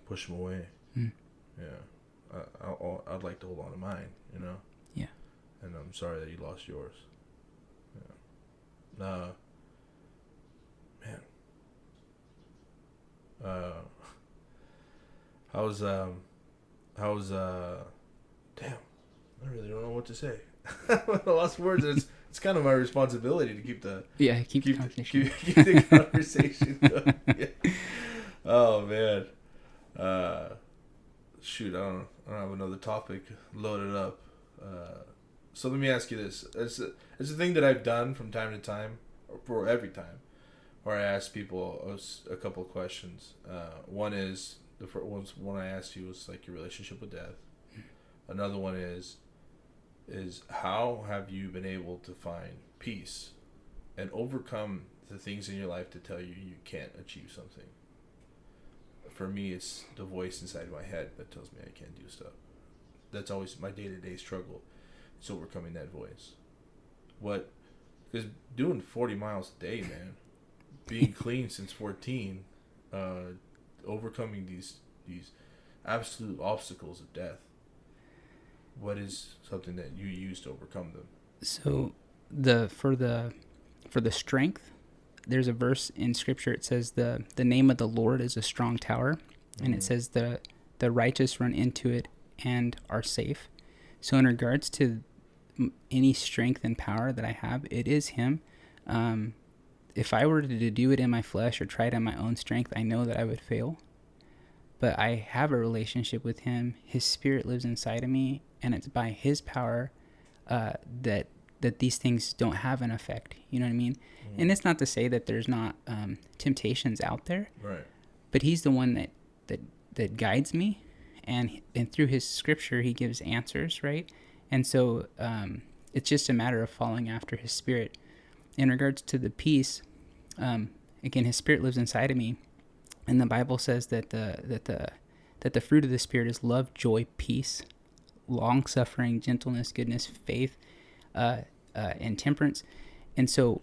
push them away. Yeah. I'd like to hold on to mine, you know? Yeah. And I'm sorry that you lost yours. Yeah. Man. How's damn, I really don't know what to say. I lost words. It's kind of my responsibility to keep the keep the conversation going. Yeah. Oh man. Shoot, I don't have another topic loaded up. So let me ask you this: it's a thing that I've done from time to time, or every time, where I ask people a couple of questions. One is the first one I asked you was like your relationship with death. Another one is how have you been able to find peace and overcome the things in your life to tell you can't achieve something? For me, it's the voice inside my head that tells me I can't do stuff. That's always my day-to-day struggle. It's overcoming that voice. Because doing 40 miles a day, man, being clean since 14, overcoming these absolute obstacles of death. What is something that you use to overcome them? So for the strength, there's a verse in scripture. It says the name of the Lord is a strong tower, and it says the righteous run into it and are safe. So in regards to any strength and power that I have, it is Him. If I were to do it in my flesh or try it on my own strength, I know that I would fail. But I have a relationship with Him. His Spirit lives inside of me, and it's by His power that these things don't have an effect. You know what I mean? And it's not to say that there's not temptations out there, right? But He's the one that guides me, and through His Scripture He gives answers, right? And so it's just a matter of following after His Spirit. In regards to the peace, again, His Spirit lives inside of me, and the Bible says that the fruit of the Spirit is love, joy, peace, long-suffering, gentleness, goodness, faith, and temperance. And so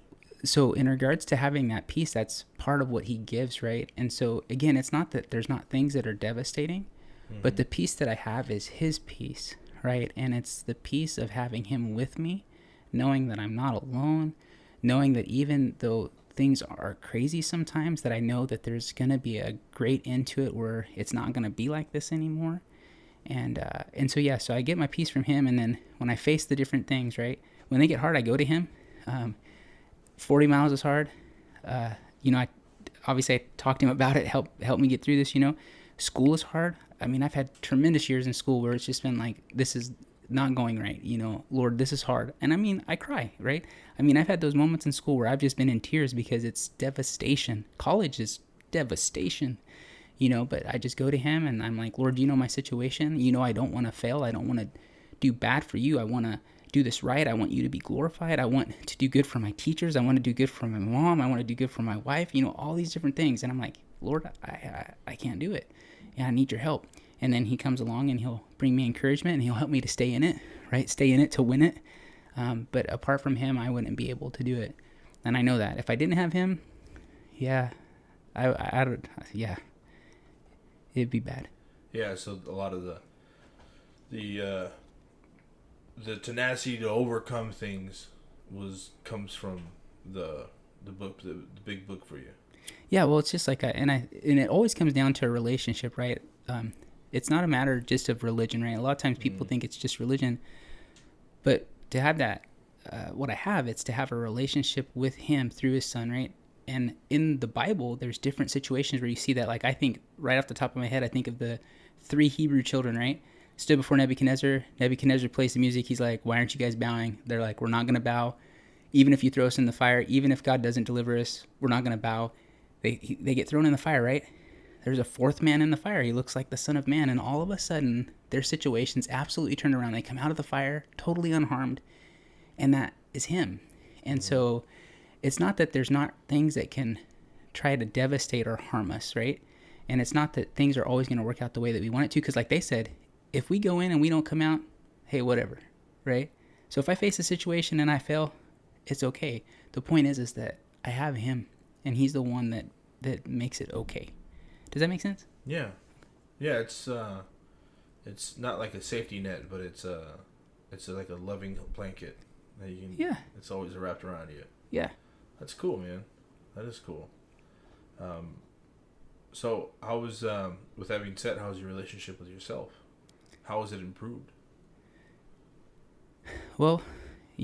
in regards to having that peace, that's part of what He gives, right? And so again, it's not that there's not things that are devastating, but the peace that I have is His peace, right? And it's the peace of having Him with me, knowing that I'm not alone, knowing that even though things are crazy sometimes, that I know that there's going to be a great end to it where it's not going to be like this anymore. And so I get my peace from Him. And then when I face the different things, right, when they get hard, I go to Him. 40 miles is hard. I talked to Him about it, help me get through this. School is hard. I mean, I've had tremendous years in school where it's just been like, this is not going right. Lord, this is hard. And I mean, I cry, right? I mean, I've had those moments in school where I've just been in tears because it's devastation. College is devastation, but I just go to Him and I'm like, Lord, you know my situation. I don't want to fail. I don't want to do bad for you. I want to do this right. I want you to be glorified. I want to do good for my teachers. I want to do good for my mom. I want to do good for my wife, all these different things. And I'm like, Lord, I can't do it. And I need your help. And then He comes along and He'll bring me encouragement and He'll help me to stay in it, right? Stay in it to win it. But apart from Him, I wouldn't be able to do it. And I know that if I didn't have Him, it'd be bad. Yeah. So a lot of the tenacity to overcome things comes from the book, the big book for you. Yeah. Well, it's just like and it always comes down to a relationship, right? It's not a matter just of religion, right? A lot of times people think it's just religion, but to have that, it's to have a relationship with Him through His Son, right? And in the Bible, there's different situations where you see that. Like, I think right off the top of my head, I think of the 3 Hebrew children, right? Stood before Nebuchadnezzar. Nebuchadnezzar plays the music. He's like, why aren't you guys bowing? They're like, we're not going to bow. Even if you throw us in the fire, even if God doesn't deliver us, we're not going to bow. They get thrown in the fire, right? There's a 4th man in the fire. He looks like the Son of Man. And all of a sudden, their situations absolutely turn around. They come out of the fire totally unharmed. And that is Him. And so it's not that there's not things that can try to devastate or harm us, right? And it's not that things are always going to work out the way that we want it to. Because like they said, if we go in and we don't come out, hey, whatever, right? So if I face a situation and I fail, it's okay. The point is that I have Him. And He's the one that makes it okay. Does that make sense? Yeah. Yeah, it's It's not like a safety net, but it's like a loving blanket that you can. Yeah. It's always wrapped around you. Yeah. That's cool, man. That is cool. So how was with that being said, how's your relationship with yourself? How has it improved? Well,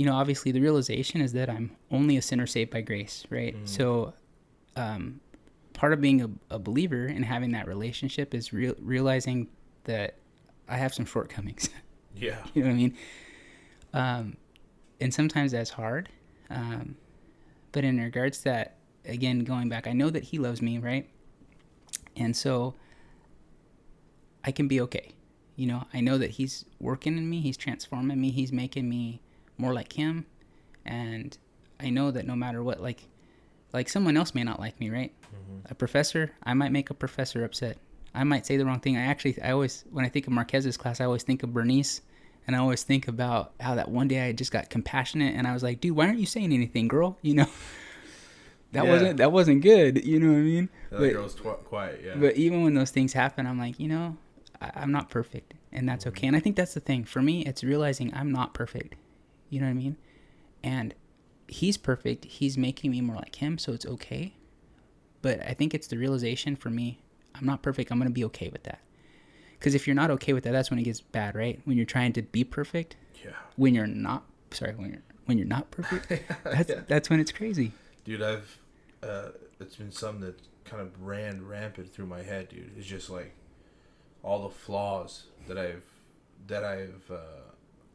obviously the realization is that I'm only a sinner saved by grace, right? So, part of being a believer and having that relationship is realizing that I have some shortcomings. Yeah. You know what I mean? And sometimes that's hard. But in regards to that, again, going back, I know that he loves me, right? And so I can be okay. I know that he's working in me. He's transforming me. He's making me more like him. And I know that no matter what, like someone else may not like me, right? Mm-hmm. A professor, I might make a professor upset. I might say the wrong thing. I always, when I think of Marquez's class, I always think of Bernice. And I always think about how that one day I just got compassionate and I was like, dude, why aren't you saying anything, girl? That wasn't good. You know what I mean? That girl's quiet, yeah. But even when those things happen, I'm like, I'm not perfect, and that's okay. And I think that's the thing. For me, it's realizing I'm not perfect. You know what I mean? And he's perfect. He's making me more like him, so it's okay. But I think it's the realization for me, I'm not perfect. I'm going to be okay with that. Because if you're not okay with that, that's when it gets bad, right? When you're trying to be perfect. Yeah. When you're not perfect, that's when it's crazy. Dude, it's been something that kind of ran rampant through my head, dude. It's just like all the flaws that I've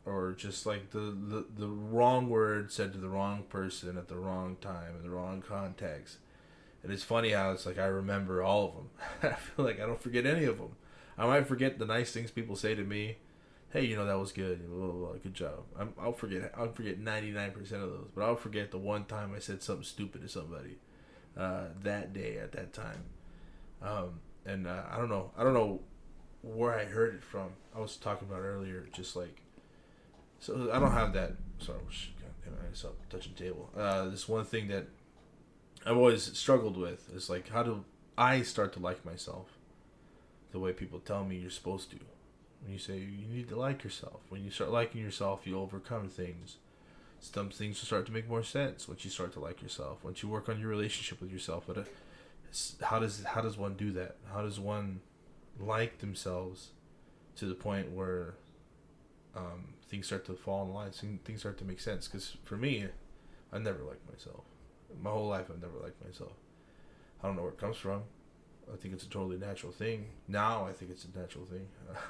or just like the wrong word said to the wrong person at the wrong time in the wrong context. And it's funny how it's like I remember all of them. I feel like I don't forget any of them. I might forget the nice things people say to me. Hey, that was good. Blah, blah, blah, good job. I'll forget 99% of those, but I'll forget the one time I said something stupid to somebody that day at that time. And I don't know where I heard it from. I was talking about earlier, just like, so I don't have that. Sorry, I stopped touching the table. This one thing that I've always struggled with is like, how do I start to like myself the way people tell me you're supposed to? When you say you need to like yourself, when you start liking yourself, you overcome things. Some things will start to make more sense once you start to like yourself. Once you work on your relationship with yourself, but how does one do that? How does one like themselves to the point where things start to fall in line, things start to make sense? Because for me, I never liked myself. My whole life, I've never liked myself. I don't know where it comes from. I think it's a totally natural thing. Now I think it's a natural thing.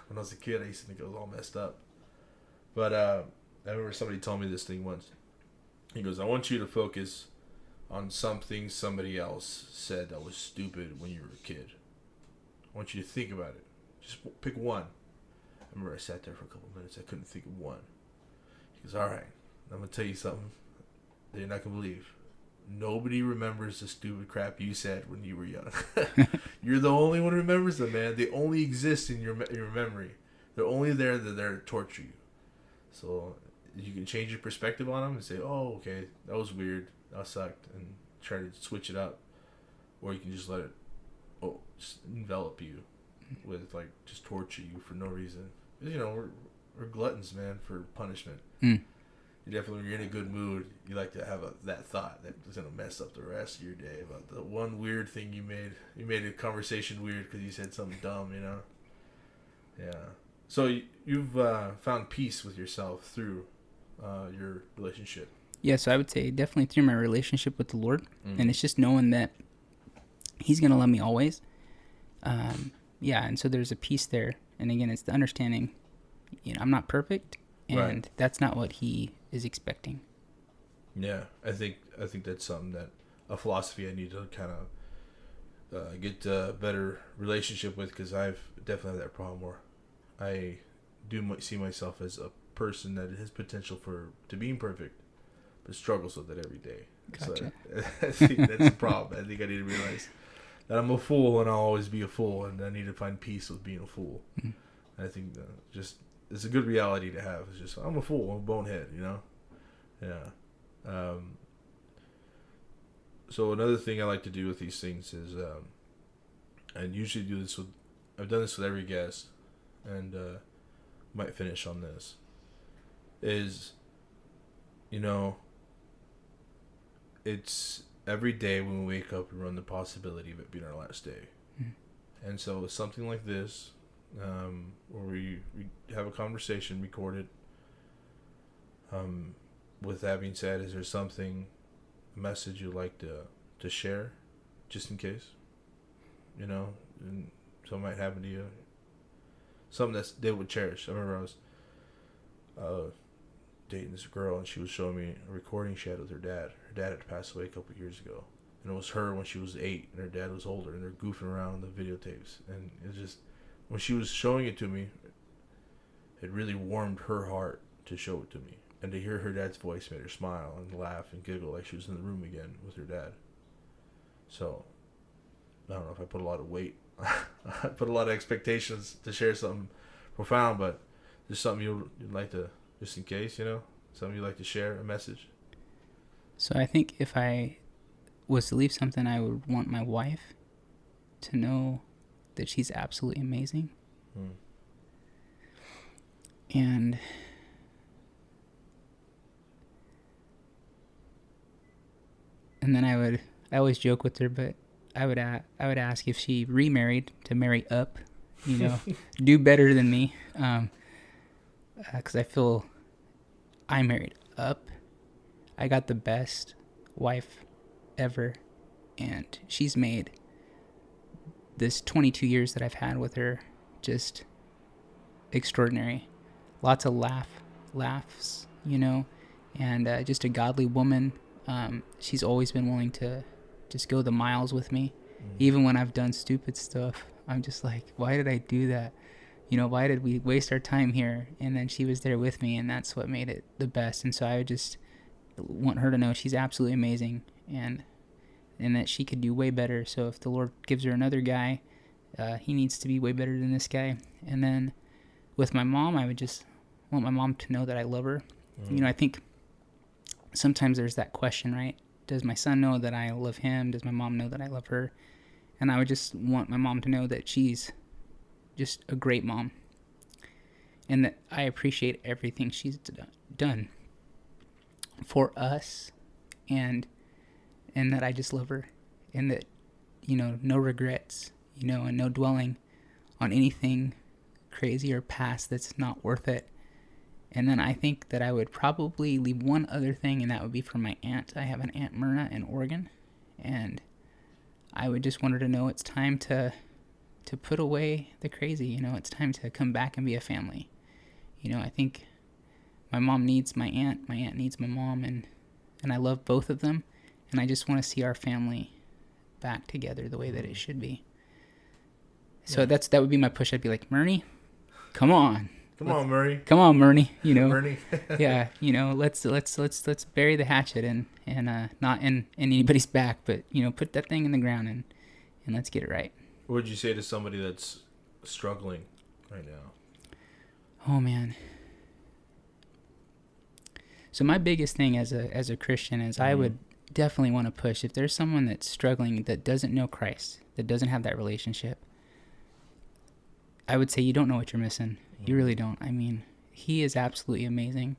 When I was a kid, I used to think it was all messed up. But I remember somebody told me this thing once. He goes, I want you to focus on something somebody else said that was stupid when you were a kid. I want you to think about it. Just pick one. I remember I sat there for a couple of minutes. I couldn't think of one. He goes, all right, I'm going to tell you something that you're not going to believe. Nobody remembers the stupid crap you said when you were young. You're the only one who remembers them, man. They only exist in your memory. They're only there to torture you. So you can change your perspective on them and say, oh, okay, that was weird. That sucked. And try to switch it up. Or you can just let it just envelop you with, like, just torture you for no reason. We're gluttons, man, for punishment. You definitely, when you're in a good mood, you like to have that thought that is going to mess up the rest of your day about the one weird thing you made. You made a conversation weird because you said something dumb, Yeah. So you've found peace with yourself through your relationship. Yeah, so I would say definitely through my relationship with the Lord. And it's just knowing that He's going to love me always. And so there's a peace there. And again, it's the understanding, I'm not perfect. And that's not what He is expecting. Yeah, I think that's something that a philosophy I need to kind of get a better relationship with, because I've definitely had that problem where I do see myself as a person that has potential to being perfect, but struggles with it every day. Gotcha. So I think that's a problem. I think I need to realize that I'm a fool and I'll always be a fool, and I need to find peace with being a fool. I think just it's a good reality to have. It's just, I'm a fool, I'm a bonehead, Yeah. So another thing I like to do with these things is, I usually do this I've done this with every guest. and might finish on this, is, you know, it's every day when we wake up, we run the possibility of it being our last day. And so something like this, where we have a conversation recorded. With that being said, is there something, a message you'd like to share, just in case? You know, and something might happen to you. Something that they would cherish. I remember I was dating this girl, and she was showing me a recording she had with her dad. Her dad had passed away a couple years ago. And it was her when she was 8, and her dad was older, and they're goofing around the videotapes. And it just, when she was showing it to me, it really warmed her heart to show it to me. And to hear her dad's voice made her smile and laugh and giggle like she was in the room again with her dad. So, I don't know if I put a lot of weight, I put a lot of expectations to share something profound, but just something you'd like to, just in case, you know, something you'd like to share, a message. So I think if I was to leave something, I would want my wife to know that she's absolutely amazing. And then I always joke with her, but I would ask if she remarried to marry up, you know, do better than me, because I feel I married up. I got the best wife ever, and she's made this 22 years that I've had with her just extraordinary. Lots of laughs, you know, and just a godly woman. She's always been willing to just go the miles with me. Even when I've done stupid stuff, I'm just like, why did I do that? You know, why did we waste our time here? And then she was there with me, and that's what made it the best. And so I would just want her to know she's absolutely amazing, and that she could do way better. So if the Lord gives her another guy, he needs to be way better than this guy. And then with my mom, I would just want my mom to know that I love her. You know, I think sometimes there's that question, right? Does my son know that I love him? Does my mom know that I love her? And I would just want my mom to know that she's just a great mom, and that I appreciate everything she's done for us, and that I just love her, and that, you know, no regrets, you know, and no dwelling on anything crazy or past that's not worth it. And then I think that I would probably leave one other thing, and that would be for my aunt. I have an Aunt Myrna in Oregon, and I would just want her to know it's time to put away the crazy. You know, it's time to come back and be a family. You know, I think my mom needs my aunt needs my mom, and I love both of them, and I just want to see our family back together the way that it should be. So that would be my push. I'd be like, Myrnie, come on. Come on, Murray. Come on, Myrnie. You know, Murray. yeah. You know, let's bury the hatchet and not in anybody's back, but, you know, put that thing in the ground and let's get it right. What would you say to somebody that's struggling right now? Oh man. So my biggest thing as a Christian is I would definitely want to push, if there's someone that's struggling that doesn't know Christ, that doesn't have that relationship, I would say you don't know what you're missing. You really don't. I mean, he is absolutely amazing,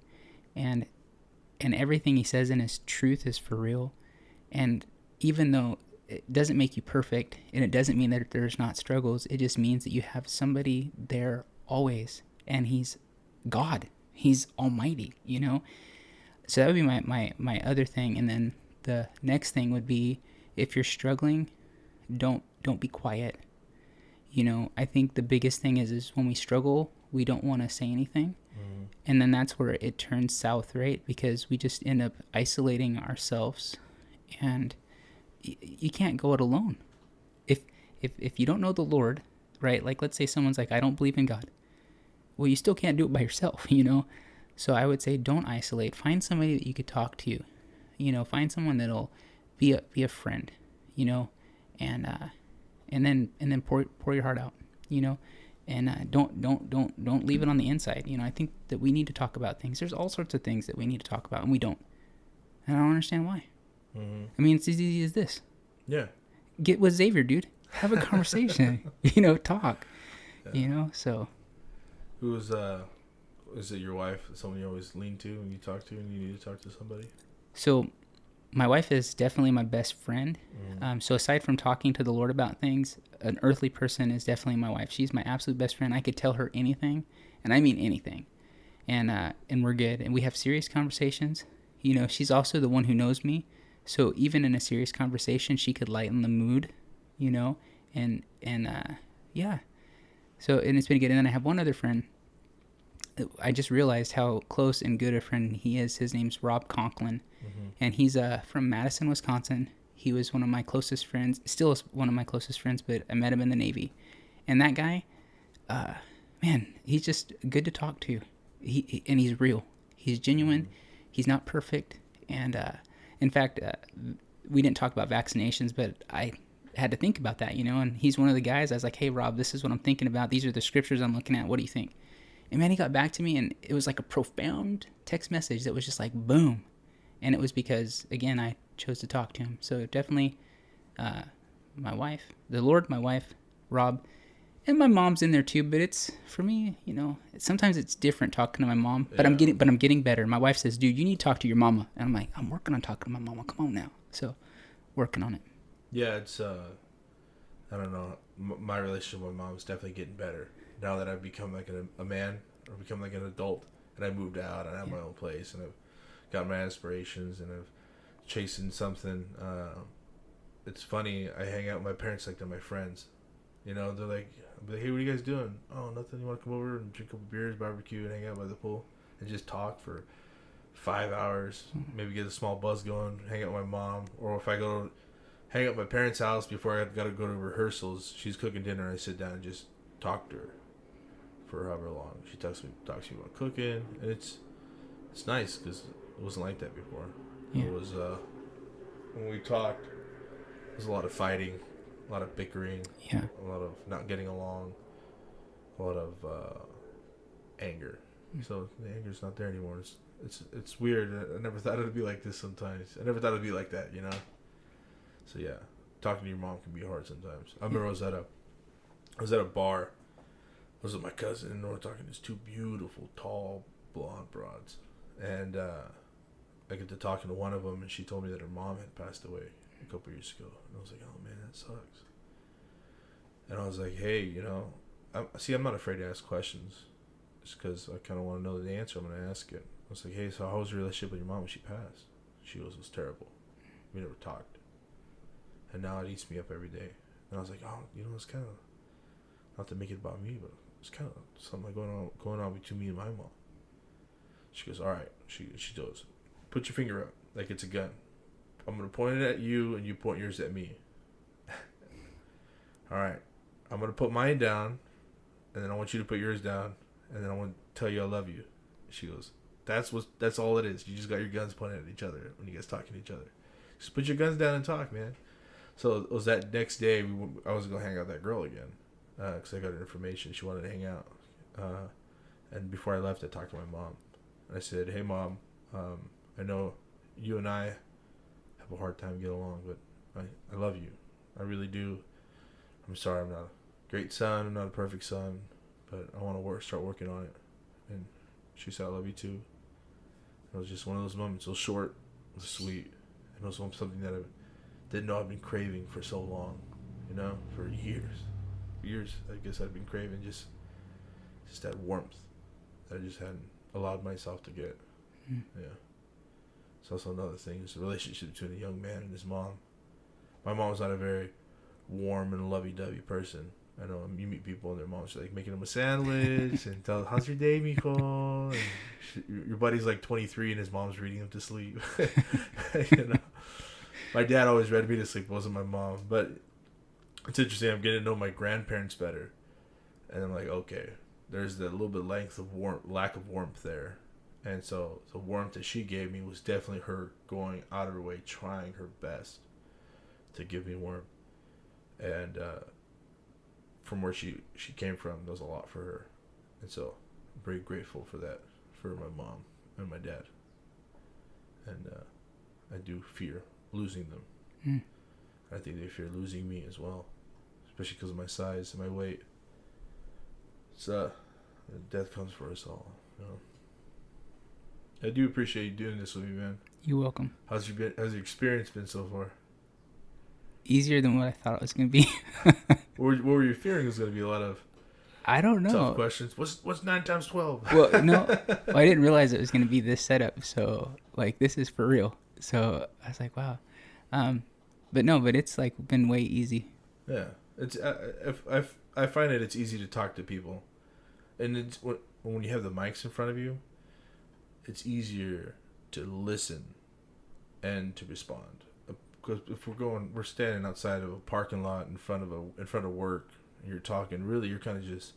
and everything he says in his truth is for real. And even though it doesn't make you perfect, and it doesn't mean that there's not struggles, it just means that you have somebody there always, and he's God. He's almighty, you know? So that would be my other thing. And then the next thing would be, if you're struggling, don't be quiet. You know, I think the biggest thing is when we struggle, we don't want to say anything. And then that's where it turns south, right? Because we just end up isolating ourselves, and you can't go it alone. If you don't know the Lord, right? Like, let's say someone's like, I don't believe in God. Well, you still can't do it by yourself, you know? So I would say don't isolate. Find somebody that you could talk to, you know, find someone that'll be a friend, you know, and then pour your heart out, you know, and don't leave it on the inside. You know, I think that we need to talk about things. There's all sorts of things that we need to talk about, and we don't. And I don't understand why. I mean, it's as easy as this. Yeah. Get with Xavier, dude. Have a conversation. You know, talk. Yeah. You know, so. Who's is it your wife? Someone you always lean to when you talk to and you need to talk to somebody? So my wife is definitely my best friend. Mm. So aside from talking to the Lord about things, an earthly person is definitely my wife. She's my absolute best friend. I could tell her anything, and I mean anything, and we're good. And we have serious conversations. You know, she's also the one who knows me, so even in a serious conversation, she could lighten the mood. You know, and yeah. So and it's been good. And then I have one other friend. I just realized how close and good a friend he is. His name's Rob Conklin, and he's from Madison, Wisconsin. He was one of my closest friends, still is one of my closest friends, but I met him in the Navy. And that guy, man, he's just good to talk to. And he's real. He's genuine. He's not perfect. And in fact, we didn't talk about vaccinations, but I had to think about that, you know. And he's one of the guys. I was like, hey, Rob, this is what I'm thinking about. These are the scriptures I'm looking at. What do you think? And man, he got back to me, and it was like a profound text message that was just like boom. And it was because, again, I chose to talk to him. So definitely my wife, the Lord, my wife, Rob, and my mom's in there too. But it's, for me, you know, sometimes it's different talking to my mom. But I'm getting better. My wife says, dude, you need to talk to your mama. And I'm like, I'm working on talking to my mama. Come on now. So working on it. Yeah, it's, I don't know. My relationship with my mom is definitely getting better. Now that I've become like a man, or become like an adult, and I moved out, and I have my own place, and I've got my aspirations, and I've chasing something. It's funny. I hang out with my parents like they're my friends. You know, they're like, I'm like, hey, what are you guys doing? Oh, nothing. You want to come over and drink a couple beers, barbecue, and hang out by the pool, and just talk for 5 hours. Maybe get a small buzz going. Hang out with my mom, or if I go hang out at my parents' house before I got to go to rehearsals, she's cooking dinner, and I sit down and just talk to her for however long. She talks to me about cooking, and it's nice because it wasn't like that before. Yeah. It was when we talked, there was a lot of fighting, a lot of bickering, a lot of not getting along, a lot of anger. So the anger's not there anymore. It's weird. I never thought it'd be like this sometimes. I never thought it'd be like that, you know. So yeah, talking to your mom can be hard sometimes. I remember I was at a bar. I was with my cousin, and we were talking to these two beautiful, tall, blonde broads. And I get to talking to one of them, and she told me that her mom had passed away a couple years ago. And I was like, oh, man, that sucks. And I was like, hey, you know, I'm not afraid to ask questions. Just because I kind of want to know the answer. I'm going to ask it. I was like, hey, so how was your relationship with your mom when she passed? She goes, it was terrible. We never talked. And now it eats me up every day. And I was like, oh, you know, it's kind of, not to make it about me, but it's kind of something going on between me and my mom. She goes, all right. She goes, put your finger up like it's a gun. I'm going to point it at you, and you point yours at me. All right. I'm going to put mine down, and then I want you to put yours down, and then I want to tell you I love you. She goes, that's all it is. You just got your guns pointed at each other when you guys talking to each other. Just put your guns down and talk, man. So it was that next day I was going to hang out with that girl again. Because I got her information. She wanted to hang out. And before I left, I talked to my mom. And I said, hey, Mom, I know you and I have a hard time getting along, but I love you. I really do. I'm sorry I'm not a great son. I'm not a perfect son. But I want to start working on it. And she said, I love you too. It was just one of those moments. It was short. It was sweet. And it was something that I didn't know I've been craving for so long. You know, for years, I guess I've been craving just that warmth that I just hadn't allowed myself to get. Yeah. It's also another thing is the relationship between a young man and his mom. My mom's not a very warm and lovey-dovey person. I know you meet people and their moms like making them a sandwich and tell, how's your day, Miko? And your buddy's like 23 and his mom's reading him to sleep. You know, my dad always read me to sleep. It wasn't my mom, but it's interesting. I'm getting to know my grandparents better, and I'm like, okay, there's that little bit lack of warmth there, and so the warmth that she gave me was definitely her going out of her way, trying her best to give me warmth, and from where she came from, that was a lot for her, and so I'm very grateful for that, for my mom and my dad, and I do fear losing them. I think they fear losing me as well, especially because of my size and my weight. It's Death comes for us all. You know? I do appreciate you doing this with me, man. You're welcome. How's your experience been so far? Easier than what I thought it was gonna be. What were you fearing was gonna be a lot of I don't know. tough questions? What's 9 times 12? Well, no, I didn't realize it was gonna be this setup. So like, this is for real. So I was like, wow. But it's like been way easy. Yeah, it's I find it's easy to talk to people, and it's when you have the mics in front of you, it's easier to listen and to respond. Because if we're standing outside of a parking lot in front of work, and you're talking, really you're kind of just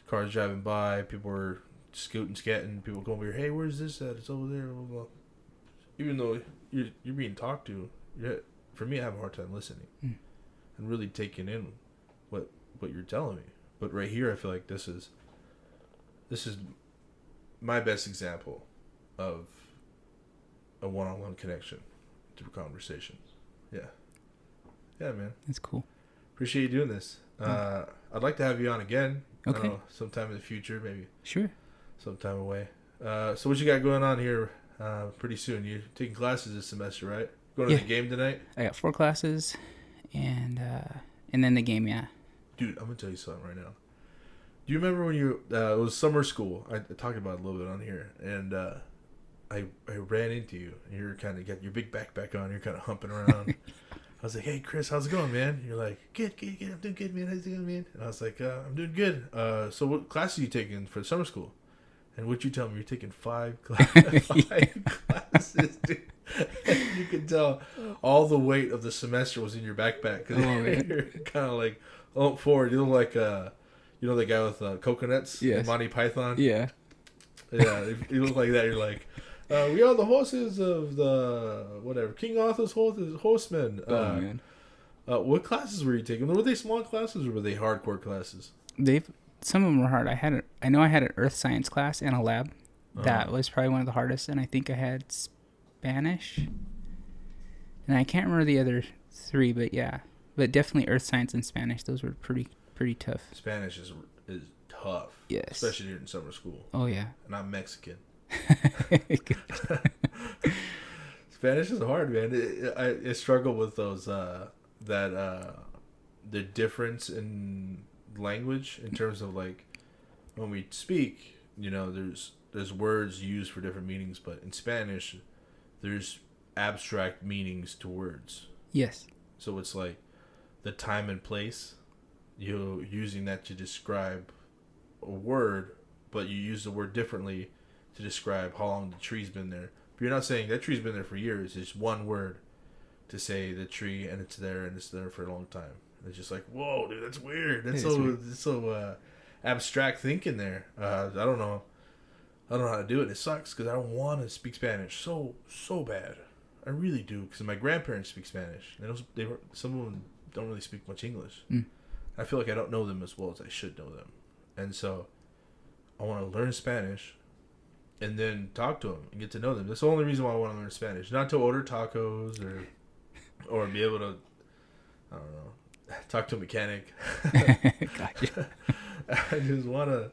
cars driving by, people are scooting, scatting, people going over here, hey, where's this at? It's over there, blah, blah. Even though you're being talked to, for me, I have a hard time listening and really taking in what you're telling me. But right here, I feel like this is my best example of a one-on-one connection through conversation. Yeah, man. That's cool. Appreciate you doing this. I'd like to have you on again. Okay. I don't know, sometime in the future, maybe. Sure. Sometime away. So what you got going on here? Pretty soon. You're taking classes this semester, right? Going to the game tonight? I got 4 classes, and then the game. Yeah. Dude, I'm gonna tell you something right now. Do you remember when it was summer school? I talked about it a little bit on here, and I ran into you, and you're kind of got your big backpack on. You're kind of humping around. I was like, "Hey, Chris, how's it going, man?" You're like, "Good. I'm doing good, man. How's it going, man?" And I was like, "I'm doing good." So what classes are you taking for summer school? And what you tell me, you're taking 5 classes, dude. You could tell all the weight of the semester was in your backpack because you're kind of like forward. You look like the guy with coconuts, yes. Monty Python. Yeah. You look like that. You're like, we are the horses of the whatever King Arthur's horsemen. Oh man. What classes were you taking? Were they small classes or were they hardcore classes? Some of them were hard. I know I had an earth science class and a lab. That was probably one of the hardest, and I think I had Spanish. And I can't remember the other 3, but yeah. But definitely earth science and Spanish. Those were pretty tough. Spanish is tough. Yes. Especially here in summer school. Oh yeah. And I'm Mexican. Spanish is hard, man. I struggle with those the difference in language in terms of like when we speak, there's words used for different meanings, but in Spanish there's abstract meanings to words. Yes. So it's like the time and place, you're using that to describe a word, but you use the word differently to describe how long the tree's been there. But you're not saying that tree's been there for years. It's one word to say the tree, and it's there for a long time. It's just like, whoa, dude, that's weird. That's so abstract thinking there. I don't know how to do it. It sucks because I don't want to speak Spanish so bad. I really do, because my grandparents speak Spanish. Some of them don't really speak much English. I feel like I don't know them as well as I should know them, and so I want to learn Spanish and then talk to them and get to know them. That's the only reason why I want to learn Spanish. Not to order tacos or be able to, I don't know, talk to a mechanic. Gotcha. I just want to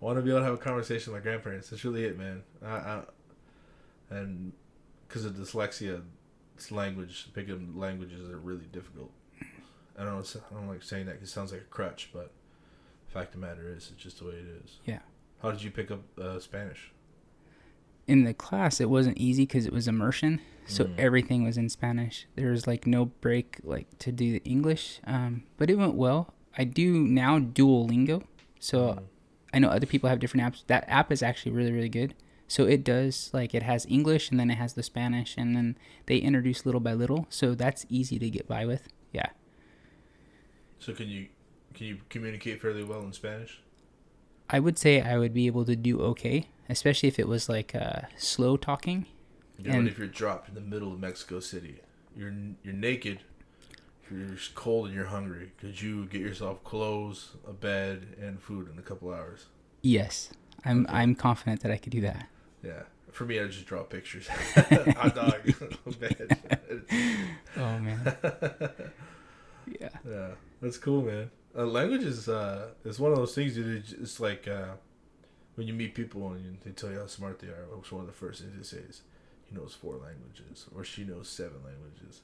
be able to have a conversation with my grandparents. That's really it, man. And because of dyslexia, picking languages are really difficult. I don't like saying that because it sounds like a crutch, but the fact of the matter is, it's just the way it is. Yeah. How did you pick up Spanish? In the class, it wasn't easy because it was immersion, so everything was in Spanish. There was like no break to do the English, but it went well. I do now Duolingo, so I know other people have different apps. That app is actually really, really good. So it does, it has English, and then it has the Spanish, and then they introduce little by little, so that's easy to get by with. Yeah. So can you communicate fairly well in Spanish? I would say I would be able to do okay, especially if it was slow talking. Yeah, but if you're dropped in the middle of Mexico City, you're naked, you're cold, and you're hungry, could you get yourself clothes, a bed, and food in a couple hours? Yes, I'm confident that I could do that. Yeah, for me, I just draw pictures. Hot dog, bed. Oh man. Yeah, that's cool, man. Language is one of those things, dude. It's like when you meet people and they tell you how smart they are, one of the first things they say is, he knows 4 languages or she knows 7 languages.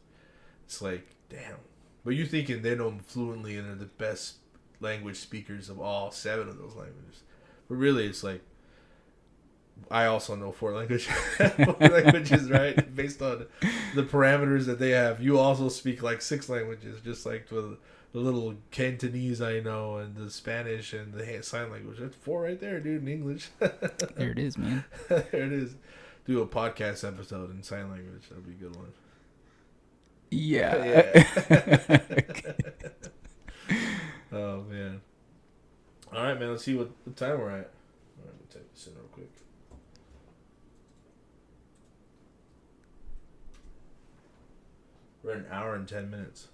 It's like, damn. But you thinking they know them fluently and they're the best language speakers of all 7 of those languages. But really, it's like, I also know 4 languages, 4 languages, right? Based on the parameters that they have. You also speak like 6 languages, just like the little Cantonese I know, and the Spanish and the sign language. That's 4 right there, dude, in English. There it is, man. There it is. Do a podcast episode in sign language. That'd be a good one. Yeah. Oh, man. All right, man. Let's see what time we're at. All right, let me type this in real quick. We're at 1 hour and 10 minutes.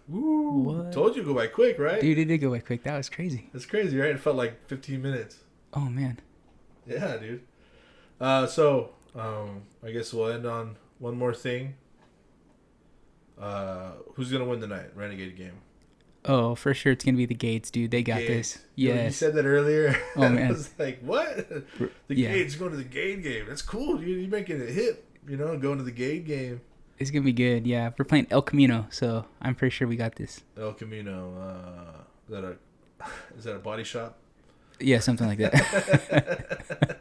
Woo! What? Told you to go by quick, right? Dude, it did go by quick. That was crazy. That's crazy, right? It felt like 15 minutes. Oh, man. Yeah, dude. I guess we'll end on one more thing. Who's gonna win tonight? Renegade game. Oh, for sure it's gonna be the Gates, dude. They got this. Yes. You said that earlier. Oh, man. I was like, what? The Gates going to the Gade game. That's cool, dude. You're making it hip. Going to the Gade game. It's gonna be good. Yeah, we're playing El Camino, so I'm pretty sure we got this. El Camino. Is that a body shop? Yeah, something like that.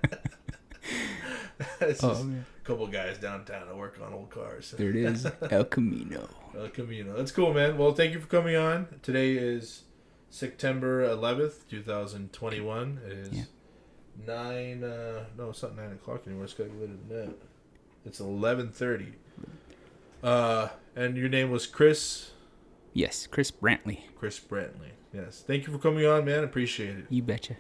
It's just a couple guys downtown that work on old cars. There it is. El Camino. El Camino. That's cool, man. Well, thank you for coming on. Today is September 11th, 2021. It is 9... no, it's not 9 o'clock anymore. It's got to be later than that. It's 11:30. And your name was Chris? Yes, Chris Brantley. Chris Brantley. Yes. Thank you for coming on, man. Appreciate it. You betcha.